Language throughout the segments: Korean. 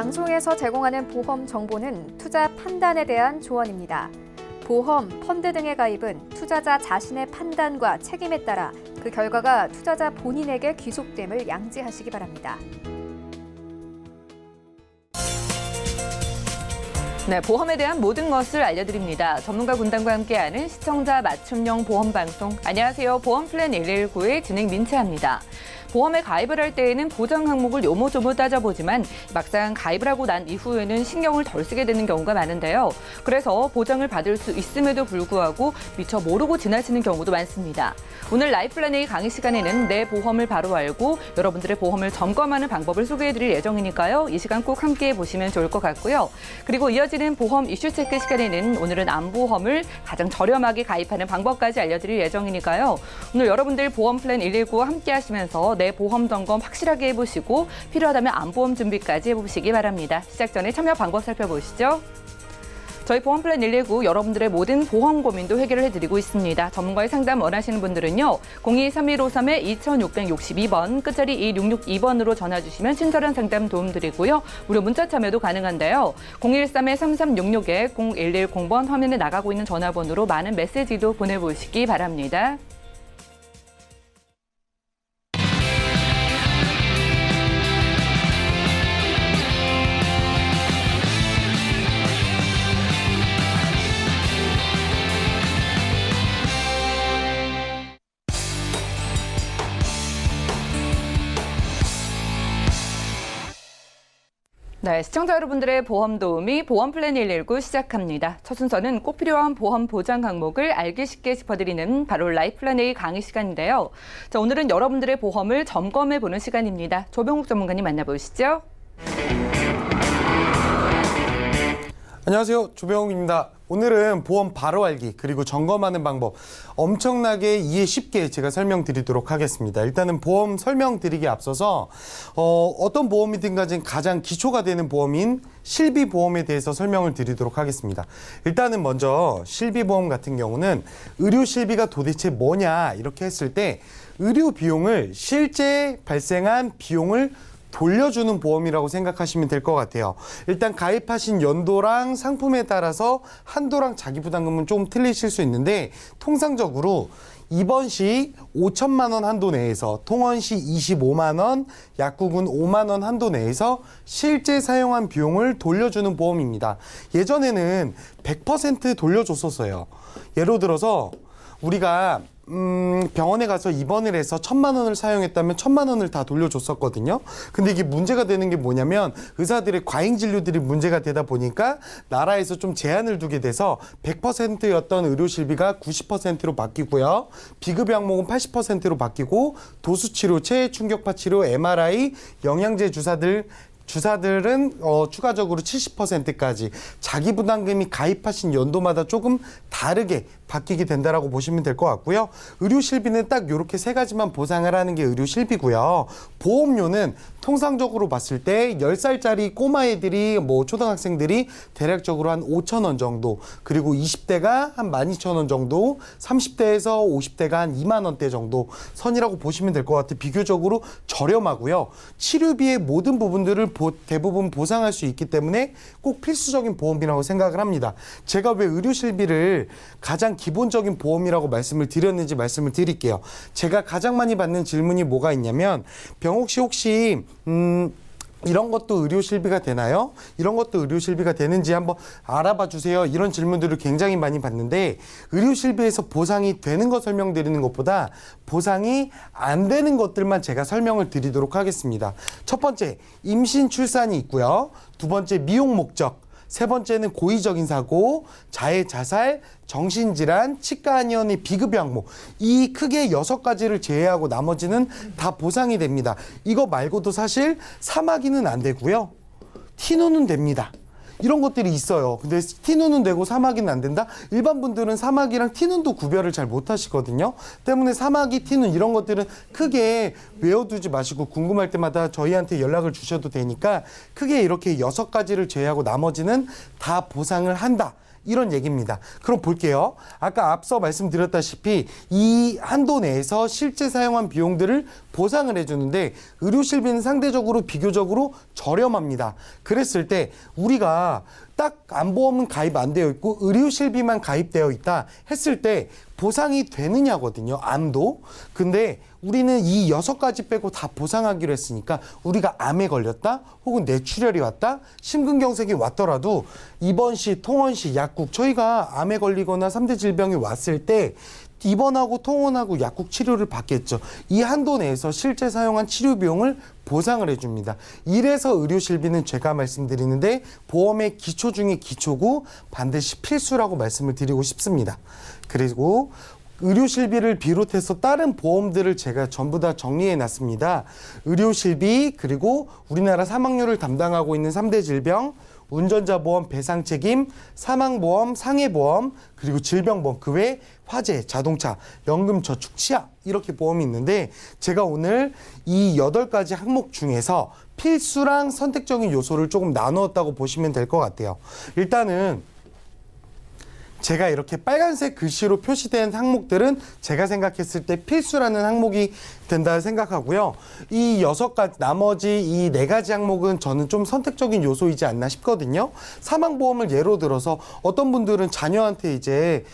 방송에서 제공하는 보험 정보는 투자 판단에 대한 조언입니다. 보험, 펀드 등의 가입은 투자자 자신의 판단과 책임에 따라 그 결과가 투자자 본인에게 귀속됨을 양지하시기 바랍니다. 네, 보험에 대한 모든 것을 알려드립니다. 전문가 군단과 함께하는 시청자 맞춤형 보험 방송. 안녕하세요. 보험플랜 119의 진행 민채합니다. 보험에 가입을 할 때에는 보장 항목을 요모조모 따져보지만 막상 가입을 하고 난 이후에는 신경을 덜 쓰게 되는 경우가 많은데요. 그래서 보장을 받을 수 있음에도 불구하고 미처 모르고 지나치는 경우도 많습니다. 오늘 라이플랜 A 강의 시간에는 내 보험을 바로 알고 여러분들의 보험을 점검하는 방법을 소개해드릴 예정이니까요. 이 시간 꼭 함께해 보시면 좋을 것 같고요. 그리고 이어지는 보험 이슈 체크 시간에는 오늘은 암보험을 가장 저렴하게 가입하는 방법까지 알려드릴 예정이니까요. 오늘 여러분들 보험 플랜 119와 함께 하시면서 내 보험 점검 확실하게 해보시고 필요하다면 암보험 준비까지 해보시기 바랍니다. 시작 전에 참여 방법 살펴보시죠. 저희 보험플랜 119 여러분들의 모든 보험 고민도 해결을 해드리고 있습니다. 전문가의 상담 원하시는 분들은요. 02-3153-2662번 끝자리 2662번으로 전화 주시면 친절한 상담 도움드리고요. 무료 문자 참여도 가능한데요. 013-3366-0110번 화면에 나가고 있는 전화번호로 많은 메시지도 보내보시기 바랍니다. 네, 시청자 여러분들의 보험 도우미 보험플랜 119 시작합니다. 첫 순서는 꼭 필요한 보험 보장 항목을 알기 쉽게 짚어드리는 바로 라이플랜 A 강의 시간인데요. 자, 오늘은 여러분들의 보험을 점검해보는 시간입니다. 조병욱 전문가님 만나보시죠. 안녕하세요. 조병욱입니다. 오늘은 보험 바로 알기 그리고 점검하는 방법 엄청나게 이해 쉽게 제가 설명드리도록 하겠습니다. 일단은 보험 설명드리기에 앞서서 어떤 보험이든 간에 가장 기초가 되는 보험인 실비보험에 대해서 설명을 드리도록 하겠습니다. 일단은 먼저 실비보험 같은 경우는 의료실비가 도대체 뭐냐 이렇게 했을 때 의료 비용을 실제 발생한 비용을 돌려주는 보험이라고 생각하시면 될 것 같아요. 일단 가입하신 연도랑 상품에 따라서 한도랑 자기부담금은 좀 틀리실 수 있는데 통상적으로 입원 시 5천만 원 한도 내에서 통원 시 25만 원, 약국은 5만 원 한도 내에서 실제 사용한 비용을 돌려주는 보험입니다. 예전에는 100% 돌려줬었어요. 예를 들어서 우리가 병원에 가서 입원을 해서 1,000만 원을 사용했다면 1,000만 원을 다 돌려줬었거든요. 근데 이게 문제가 되는 게 뭐냐면 의사들의 과잉 진료들이 문제가 되다 보니까 나라에서 좀 제한을 두게 돼서 100%였던 의료실비가 90%로 바뀌고요. 비급 항목은 80%로 바뀌고 도수치료, 체충격파 치료, MRI, 영양제 주사들은 추가적으로 70%까지 자기 부담금이 가입하신 연도마다 조금 다르게 바뀌게 된다라고 보시면 될 것 같고요. 의료실비는 딱 이렇게 세 가지만 보상을 하는 게 의료실비고요. 보험료는 통상적으로 봤을 때 10살짜리 꼬마 애들이 초등학생들이 대략적으로 한 5천 원 정도, 그리고 20대가 한 12,000원 정도, 30대에서 50대가 한 2만 원대 정도 선이라고 보시면 될 것 같아요. 비교적으로 저렴하고요. 치료비의 모든 부분들을 대부분 보상할 수 있기 때문에 꼭 필수적인 보험이라고 생각을 합니다. 제가 왜 의료실비를 가장 기본적인 보험이라고 말씀을 드렸는지 말씀을 드릴게요. 제가 가장 많이 받는 질문이 뭐가 있냐면 병욱 씨 혹시 이런 것도 의료실비가 되나요? 이런 것도 의료실비가 되는지 한번 알아봐 주세요. 이런 질문들을 굉장히 많이 받는데 의료실비에서 보상이 되는 거 설명드리는 것보다 보상이 안 되는 것들만 제가 설명을 드리도록 하겠습니다. 첫 번째, 임신 출산이 있고요. 두 번째, 미용 목적. 세 번째는 고의적인 사고, 자해, 자살, 정신질환, 치과 한의원의 비급 항목. 이 크게 6가지를 제외하고 나머지는 다 보상이 됩니다. 이거 말고도 사실 사마귀는 안 되고요. 티노는 됩니다. 이런 것들이 있어요. 근데 티눈은 되고 사마귀는 안 된다? 일반 분들은 사마귀랑 티눈도 구별을 잘 못하시거든요. 때문에 사마귀, 티눈 이런 것들은 크게 외워두지 마시고 궁금할 때마다 저희한테 연락을 주셔도 되니까 크게 이렇게 6가지를 제외하고 나머지는 다 보상을 한다. 이런 얘기입니다. 그럼 볼게요. 아까 앞서 말씀드렸다시피 이 한도 내에서 실제 사용한 비용들을 보상을 해주는데 의료실비는 상대적으로 비교적으로 저렴합니다. 그랬을 때 우리가 딱 암보험은 가입 안 되어 있고 의료실비만 가입되어 있다 했을 때 보상이 되느냐거든요. 암도. 근데 우리는 이 6가지 빼고 다 보상하기로 했으니까 우리가 암에 걸렸다 혹은 뇌출혈이 왔다 심근경색이 왔더라도 입원 시, 통원 시, 약국 저희가 암에 걸리거나 3대 질병이 왔을 때 입원하고 통원하고 약국 치료를 받겠죠. 이 한도 내에서 실제 사용한 치료 비용을 보상을 해줍니다. 이래서 의료실비는 제가 말씀드리는데 보험의 기초 중에 기초고 반드시 필수라고 말씀을 드리고 싶습니다. 그리고 의료실비를 비롯해서 다른 보험들을 제가 전부 다 정리해 놨습니다. 의료실비 그리고 우리나라 사망률을 담당하고 있는 3대 질병 운전자 보험 배상 책임, 사망보험, 상해보험, 그리고 질병보험, 그 외에 화재, 자동차, 연금, 저축, 치아 이렇게 보험이 있는데 제가 오늘 이 8가지 항목 중에서 필수랑 선택적인 요소를 조금 나누었다고 보시면 될 것 같아요. 일단은 제가 이렇게 빨간색 글씨로 표시된 항목들은 제가 생각했을 때 필수라는 항목이 된다 생각하고요. 이 6가지, 나머지 이 4가지 항목은 저는 좀 선택적인 요소이지 않나 싶거든요. 사망보험을 예로 들어서 어떤 분들은 자녀한테 이제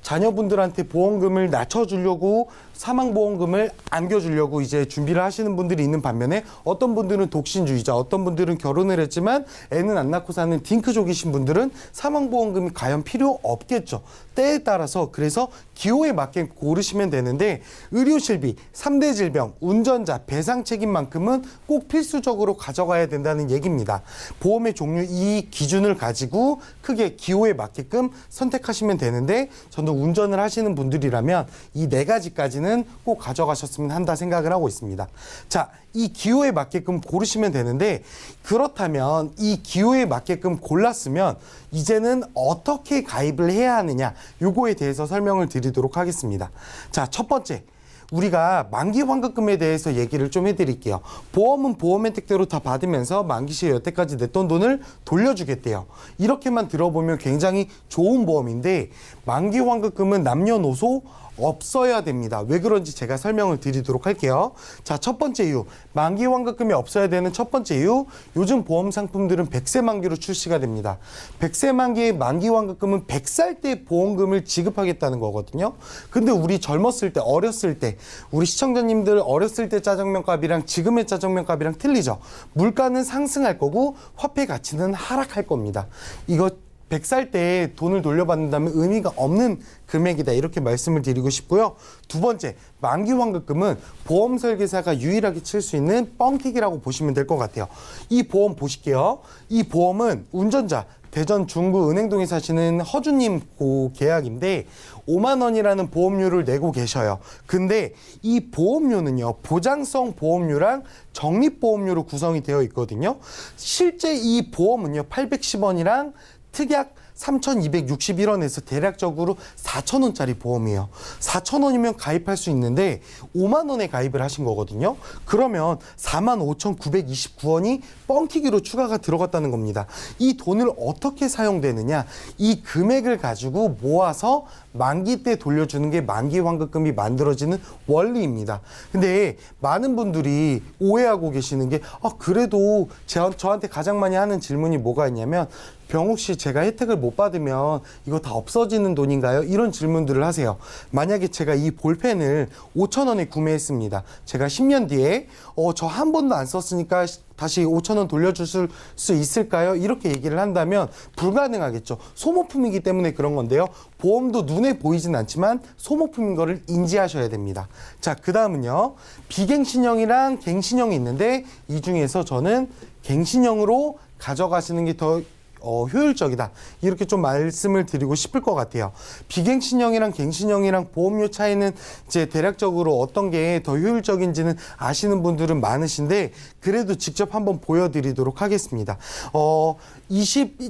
자녀분들한테 보험금을 낮춰주려고 사망보험금을 안겨주려고 이제 준비를 하시는 분들이 있는 반면에 어떤 분들은 독신주의자, 어떤 분들은 결혼을 했지만 애는 안 낳고 사는 딩크족이신 분들은 사망보험금이 과연 필요 없겠죠. 때에 따라서 그래서 기호에 맞게 고르시면 되는데 의료실비, 3대 질병, 운전자, 배상 책임만큼은 꼭 필수적으로 가져가야 된다는 얘기입니다. 보험의 종류 이 기준을 가지고 크게 기호에 맞게끔 선택하시면 되는데 저는 운전을 하시는 분들이라면 이 4가지까지는 꼭 가져가셨으면 한다 생각을 하고 있습니다. 자, 이 기호에 맞게끔 고르시면 되는데 그렇다면 이 기호에 맞게끔 골랐으면 이제는 어떻게 가입을 해야 하느냐 요거에 대해서 설명을 드리도록 하겠습니다. 자, 첫 번째 우리가 만기 환급금에 대해서 얘기를 좀 해드릴게요. 보험은 보험 혜택대로 다 받으면서 만기 시에 여태까지 냈던 돈을 돌려주겠대요. 이렇게만 들어보면 굉장히 좋은 보험인데 만기 환급금은 남녀노소 없어야 됩니다. 왜 그런지 제가 설명을 드리도록 할게요. 자, 첫 번째 이유. 만기 환급금이 없어야 되는 첫 번째 이유. 요즘 보험 상품들은 100세 만기로 출시가 됩니다. 100세 만기의 만기 환급금은 100살 때 보험금을 지급하겠다는 거거든요. 근데 우리 젊었을 때, 어렸을 때, 우리 시청자님들 어렸을 때 짜장면 값이랑 지금의 짜장면 값이랑 틀리죠. 물가는 상승할 거고 화폐 가치는 하락할 겁니다. 이거 100살 때 돈을 돌려받는다면 의미가 없는 금액이다 이렇게 말씀을 드리고 싶고요. 두 번째, 만기 환급금은 보험 설계사가 유일하게 칠 수 있는 뻥튀기라고 보시면 될 것 같아요. 이 보험 보실게요. 이 보험은 운전자 대전 중구 은행동에 사시는 허주님 고 계약인데 5만 원이라는 보험료를 내고 계셔요. 근데 이 보험료는요, 보장성 보험료랑 적립보험료로 구성이 되어 있거든요. 실제 이 보험은요, 810원이랑 특약 3,261원에서 대략적으로 4,000원짜리 보험이에요. 4,000원이면 가입할 수 있는데 5만 원에 가입을 하신 거거든요. 그러면 45,929원이 뻥튀기로 추가가 들어갔다는 겁니다. 이 돈을 어떻게 사용되느냐? 이 금액을 가지고 모아서 만기 때 돌려주는 게 만기 환급금이 만들어지는 원리입니다. 근데 많은 분들이 오해하고 계시는 게 그래도 저한테 가장 많이 하는 질문이 뭐가 있냐면 병욱 씨, 제가 혜택을 못 받으면 이거 다 없어지는 돈인가요? 이런 질문들을 하세요. 만약에 제가 이 볼펜을 5,000원에 구매했습니다. 제가 10년 뒤에 저 한 번도 안 썼으니까 다시 5,000원 돌려줄 수 있을까요? 이렇게 얘기를 한다면 불가능하겠죠. 소모품이기 때문에 그런 건데요. 보험도 눈에 보이진 않지만 소모품인 거를 인지하셔야 됩니다. 자, 그 다음은요. 비갱신형이랑 갱신형이 있는데 이 중에서 저는 갱신형으로 가져가시는 게 더 효율적이다. 이렇게 좀 말씀을 드리고 싶을 것 같아요. 비갱신형이랑 갱신형이랑 보험료 차이는 이제 대략적으로 어떤 게 더 효율적인지는 아시는 분들은 많으신데 그래도 직접 한번 보여드리도록 하겠습니다.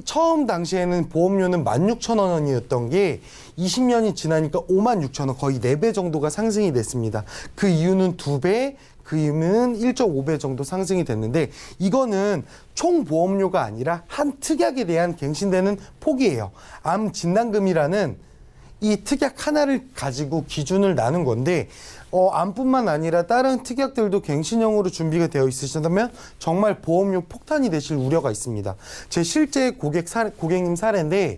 처음 당시에는 보험료는 16,000원이었던 게 20년이 지나니까 56,000원, 거의 4배 정도가 상승이 됐습니다. 그 이유는 2배, 그 이유는 1.5배 정도 상승이 됐는데 이거는 총 보험료가 아니라 한 특약에 대한 갱신되는 폭이에요. 암 진단금이라는 이 특약 하나를 가지고 기준을 나눈 건데 암뿐만 아니라 다른 특약들도 갱신형으로 준비가 되어 있으시다면 정말 보험료 폭탄이 되실 우려가 있습니다. 제 실제 고객님 사례인데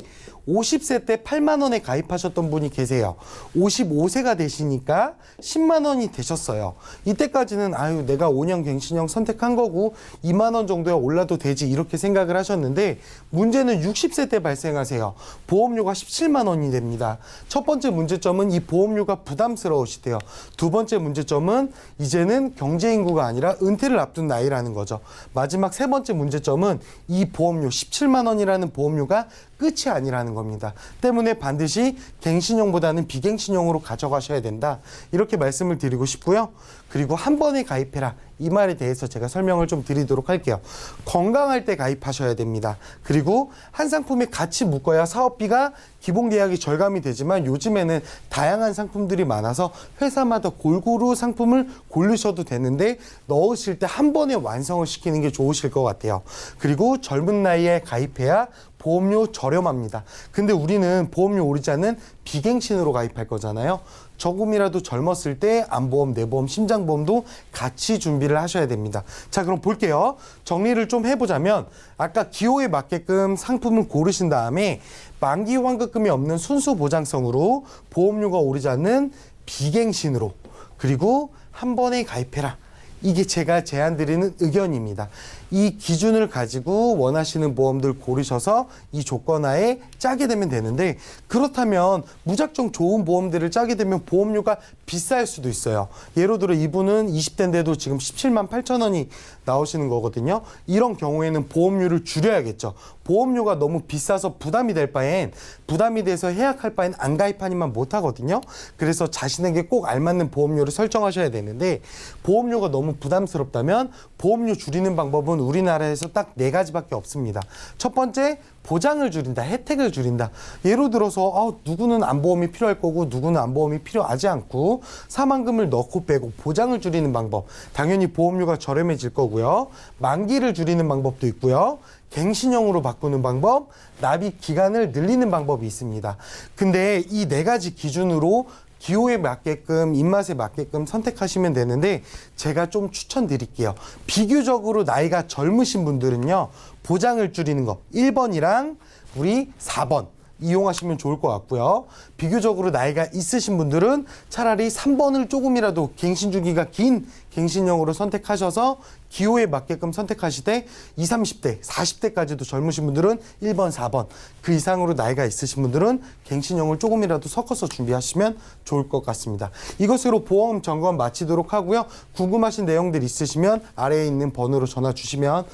50세 때 8만 원에 가입하셨던 분이 계세요. 55세가 되시니까 10만 원이 되셨어요. 이때까지는 내가 5년 갱신형 선택한 거고 2만 원 정도에 올라도 되지 이렇게 생각을 하셨는데 문제는 60세 때 발생하세요. 보험료가 17만 원이 됩니다. 첫 번째 문제점은 이 보험료가 부담스러우시대요. 두 번째 문제점은 이제는 경제인구가 아니라 은퇴를 앞둔 나이라는 거죠. 마지막 세 번째 문제점은 이 보험료 17만 원이라는 보험료가 끝이 아니라는 겁니다. 때문에 반드시 갱신형보다는 비갱신형으로 가져가셔야 된다. 이렇게 말씀을 드리고 싶고요. 그리고 한 번에 가입해라. 이 말에 대해서 제가 설명을 좀 드리도록 할게요. 건강할 때 가입하셔야 됩니다. 그리고 한 상품에 같이 묶어야 사업비가 기본 계약이 절감이 되지만 요즘에는 다양한 상품들이 많아서 회사마다 골고루 상품을 고르셔도 되는데 넣으실 때 한 번에 완성을 시키는 게 좋으실 것 같아요. 그리고 젊은 나이에 가입해야 보험료 저렴합니다. 근데 우리는 보험료 오르지 않는 비갱신으로 가입할 거잖아요. 조금이라도 젊었을 때 암보험, 내보험, 심장보험도 같이 준비를 하셔야 됩니다. 자, 그럼 볼게요. 정리를 좀 해보자면 아까 기호에 맞게끔 상품을 고르신 다음에 만기 환급금이 없는 순수 보장성으로 보험료가 오르지 않는 비갱신으로 그리고 한 번에 가입해라. 이게 제가 제안드리는 의견입니다. 이 기준을 가지고 원하시는 보험들 고르셔서 이 조건하에 짜게 되면 되는데 그렇다면 무작정 좋은 보험들을 짜게 되면 보험료가 비쌀 수도 있어요. 예를 들어 이분은 20대인데도 지금 17만 8천 원이 나오시는 거거든요. 이런 경우에는 보험료를 줄여야겠죠. 보험료가 너무 비싸서 부담이 될 바엔 부담이 돼서 해약할 바엔 안 가입하니만 못하거든요. 그래서 자신에게 꼭 알맞는 보험료를 설정하셔야 되는데 보험료가 너무 부담스럽다면 보험료 줄이는 방법은 우리나라에서 딱 4가지밖에 없습니다. 첫 번째, 보장을 줄인다, 혜택을 줄인다. 예를 들어서 누구는 암보험이 필요할 거고 누구는 암보험이 필요하지 않고 사망금을 넣고 빼고 보장을 줄이는 방법. 당연히 보험료가 저렴해질 거고요. 만기를 줄이는 방법도 있고요. 갱신형으로 바꾸는 방법, 납입 기간을 늘리는 방법이 있습니다. 근데 이 4가지 기준으로 기호에 맞게끔 입맛에 맞게끔 선택하시면 되는데 제가 좀 추천드릴게요. 비교적으로 나이가 젊으신 분들은요. 보장을 줄이는 거 1번이랑 우리 4번 이용하시면 좋을 것 같고요. 비교적으로 나이가 있으신 분들은 차라리 3번을 조금이라도 갱신 주기가 긴 갱신형으로 선택하셔서 기호에 맞게끔 선택하시되 20, 30대, 40대까지도 젊으신 분들은 1번, 4번 그 이상으로 나이가 있으신 분들은 갱신형을 조금이라도 섞어서 준비하시면 좋을 것 같습니다. 이것으로 보험 점검 마치도록 하고요. 궁금하신 내용들 있으시면 아래에 있는 번호로 전화 주시면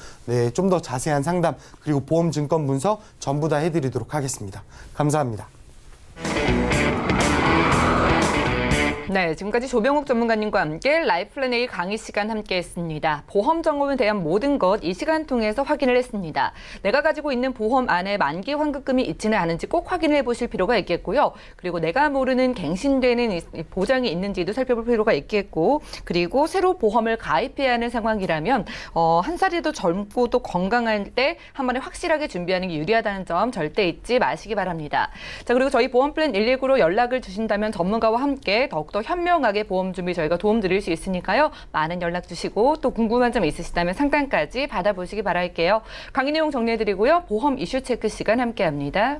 좀 더 자세한 상담 그리고 보험 증권 분석 전부 다 해드리도록 하겠습니다. 감사합니다. 네, 지금까지 조병욱 전문가님과 함께 라이플랜 A 강의 시간 함께했습니다. 보험 점검에 대한 모든 것 이 시간 통해서 확인을 했습니다. 내가 가지고 있는 보험 안에 만기 환급금이 있지는 않은지 꼭 확인을 해보실 필요가 있겠고요. 그리고 내가 모르는 갱신되는 보장이 있는지도 살펴볼 필요가 있겠고, 그리고 새로 보험을 가입해야 하는 상황이라면 한 살이라도 젊고 또 건강할 때 한 번에 확실하게 준비하는 게 유리하다는 점 절대 잊지 마시기 바랍니다. 자, 그리고 저희 보험플랜 119로 연락을 주신다면 전문가와 함께 더욱더 현명하게 보험 준비 저희가 도움 드릴 수 있으니까요. 많은 연락 주시고 또 궁금한 점 있으시다면 상담까지 받아보시기 바랄게요. 강의 내용 정리해드리고요. 보험 이슈 체크 시간 함께합니다.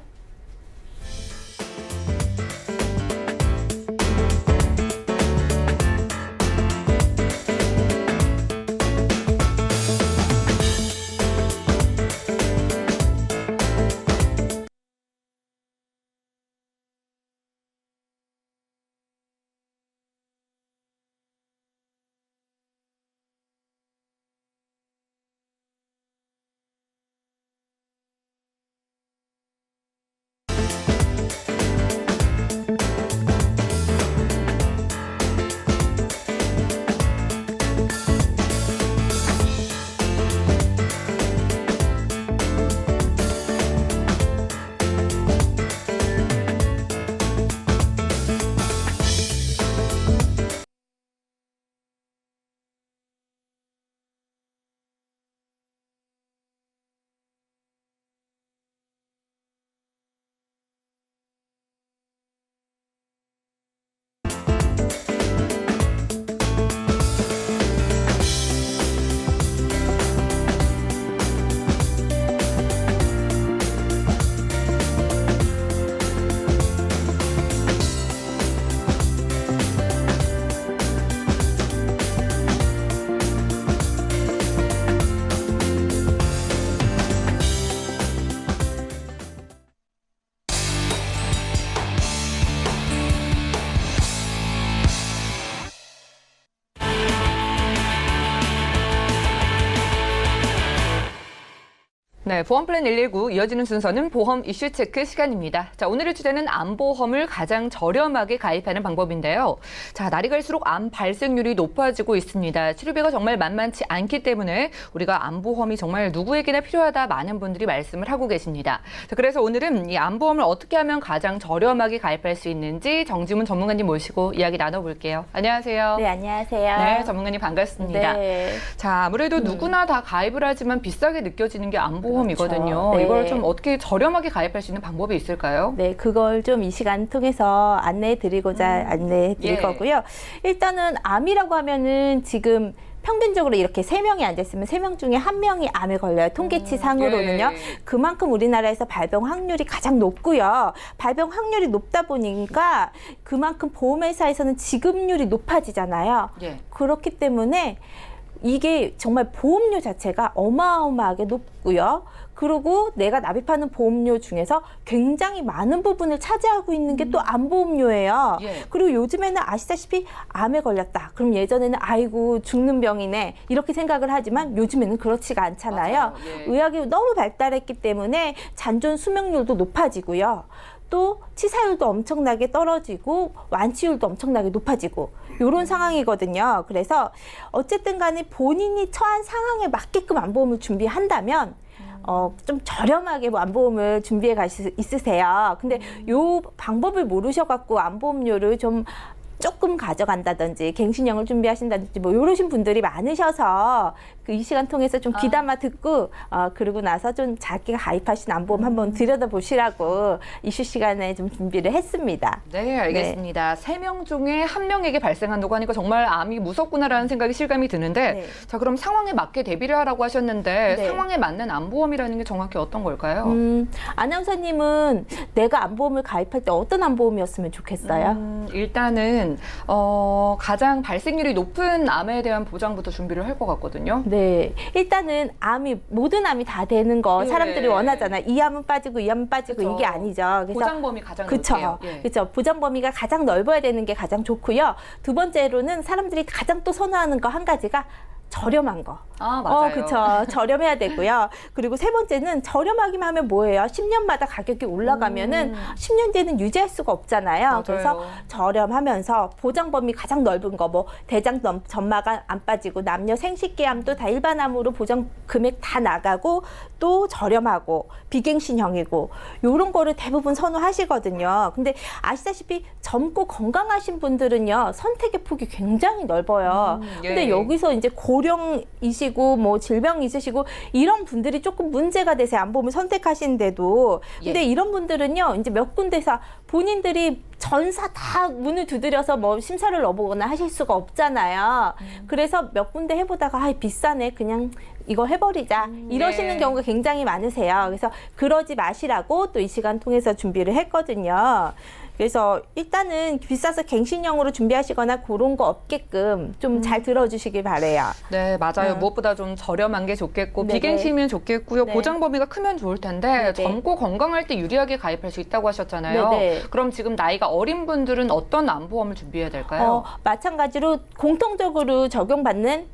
네, 보험 플랜 119 이어지는 순서는 보험 이슈 체크 시간입니다. 자, 오늘의 주제는 암보험을 가장 저렴하게 가입하는 방법인데요. 자, 날이 갈수록 암 발생률이 높아지고 있습니다. 치료비가 정말 만만치 않기 때문에 우리가 암보험이 정말 누구에게나 필요하다 많은 분들이 말씀을 하고 계십니다. 자, 그래서 오늘은 이 암보험을 어떻게 하면 가장 저렴하게 가입할 수 있는지 정지문 전문가님 모시고 이야기 나눠볼게요. 안녕하세요. 네, 안녕하세요. 네, 전문가님 반갑습니다. 네. 자, 아무래도 누구나 다 가입을 하지만 비싸게 느껴지는 게 암보험이거든요. 그렇죠. 네. 이걸 좀 어떻게 저렴하게 가입할 수 있는 방법이 있을까요? 네, 그걸 좀 이 시간 통해서 안내해 드리고자 안내해 드릴 예. 거고요. 일단은 암이라고 하면은 지금 평균적으로 이렇게 3명이 앉아있으면 3명 중에 1명이 암에 걸려요. 통계치 상으로는요. 예. 그만큼 우리나라에서 발병 확률이 가장 높고요. 발병 확률이 높다 보니까 그만큼 보험회사에서는 지급률이 높아지잖아요. 예. 그렇기 때문에 이게 정말 보험료 자체가 어마어마하게 높고요. 그리고 내가 납입하는 보험료 중에서 굉장히 많은 부분을 차지하고 있는 게 또 암보험료예요. 예. 그리고 요즘에는 아시다시피 암에 걸렸다. 그럼 예전에는 아이고 죽는 병이네 이렇게 생각을 하지만 요즘에는 그렇지가 않잖아요. 맞아요. 예. 의학이 너무 발달했기 때문에 잔존 수명률도 높아지고요. 또 치사율도 엄청나게 떨어지고 완치율도 엄청나게 높아지고 이런 상황이거든요. 그래서 어쨌든 간에 본인이 처한 상황에 맞게끔 암보험을 준비한다면 좀 저렴하게 암보험을 준비해 갈 수 있으세요. 근데 요 방법을 모르셔갖고 암보험료를 좀 조금 가져간다든지 갱신형을 준비하신다든지 뭐 이러신 분들이 많으셔서 그 이 시간 통해서 좀 귀담아 듣고 그러고 나서 좀 자기가 가입하신 암보험 한번 들여다보시라고 이슈 시간에 좀 준비를 했습니다. 네, 알겠습니다. 3명 중에 1명에게 발생한다고 하니까 정말 암이 무섭구나라는 생각이 실감이 드는데 네. 자, 그럼 상황에 맞게 대비를 하라고 하셨는데 네. 상황에 맞는 암보험이라는 게 정확히 어떤 걸까요? 아나운서님은 내가 암보험을 가입할 때 어떤 암보험이었으면 좋겠어요? 일단은 가장 발생률이 높은 암에 대한 보장부터 준비를 할 것 같거든요. 네, 일단은 모든 암이 다 되는 거 예. 사람들이 원하잖아요. 이 암은 빠지고 이 암은 빠지고 그쵸. 이게 아니죠. 그래서 보장 범위 가장 그쵸. 넓게요. 예. 그쵸. 보장 범위가 가장 넓어야 되는 게 가장 좋고요. 두 번째로는 사람들이 가장 또 선호하는 거 한 가지가 저렴한 거. 아, 맞아요. 그쵸. 저렴해야 되고요. 그리고 세 번째는 저렴하기만 하면 뭐예요? 10년마다 가격이 올라가면은 10년 뒤에는 유지할 수가 없잖아요. 맞아요. 그래서 저렴하면서 보장 범위 가장 넓은 거, 뭐 대장 점막암 안 빠지고 남녀 생식기암도 다 일반암으로 보장 금액 다 나가고 또 저렴하고 비갱신형이고 요런 거를 대부분 선호하시거든요. 근데 아시다시피 젊고 건강하신 분들은요 선택의 폭이 굉장히 넓어요. 예. 근데 여기서 이제 고령이시고 뭐 질병 있으시고 이런 분들이 조금 문제가 돼서 암보험을 선택하시는데도 근데 예. 이런 분들은요 이제 몇 군데서 본인들이 전사 다 문을 두드려서 뭐 심사를 넣어보거나 하실 수가 없잖아요. 그래서 몇 군데 해보다가 비싸네 그냥 이거 해버리자 이러시는 네. 경우가 굉장히 많으세요. 그래서 그러지 마시라고 또 이 시간 통해서 준비를 했거든요. 그래서 일단은 비싸서 갱신형으로 준비하시거나 그런 거 없게끔 좀 잘 들어주시길 바래요. 네, 맞아요. 무엇보다 좀 저렴한 게 좋겠고 네네. 비갱신이면 좋겠고요. 네. 보장 범위가 크면 좋을 텐데 네네. 젊고 건강할 때 유리하게 가입할 수 있다고 하셨잖아요. 네네. 그럼 지금 나이가 어린 분들은 어떤 암보험을 준비해야 될까요? 마찬가지로 공통적으로 적용받는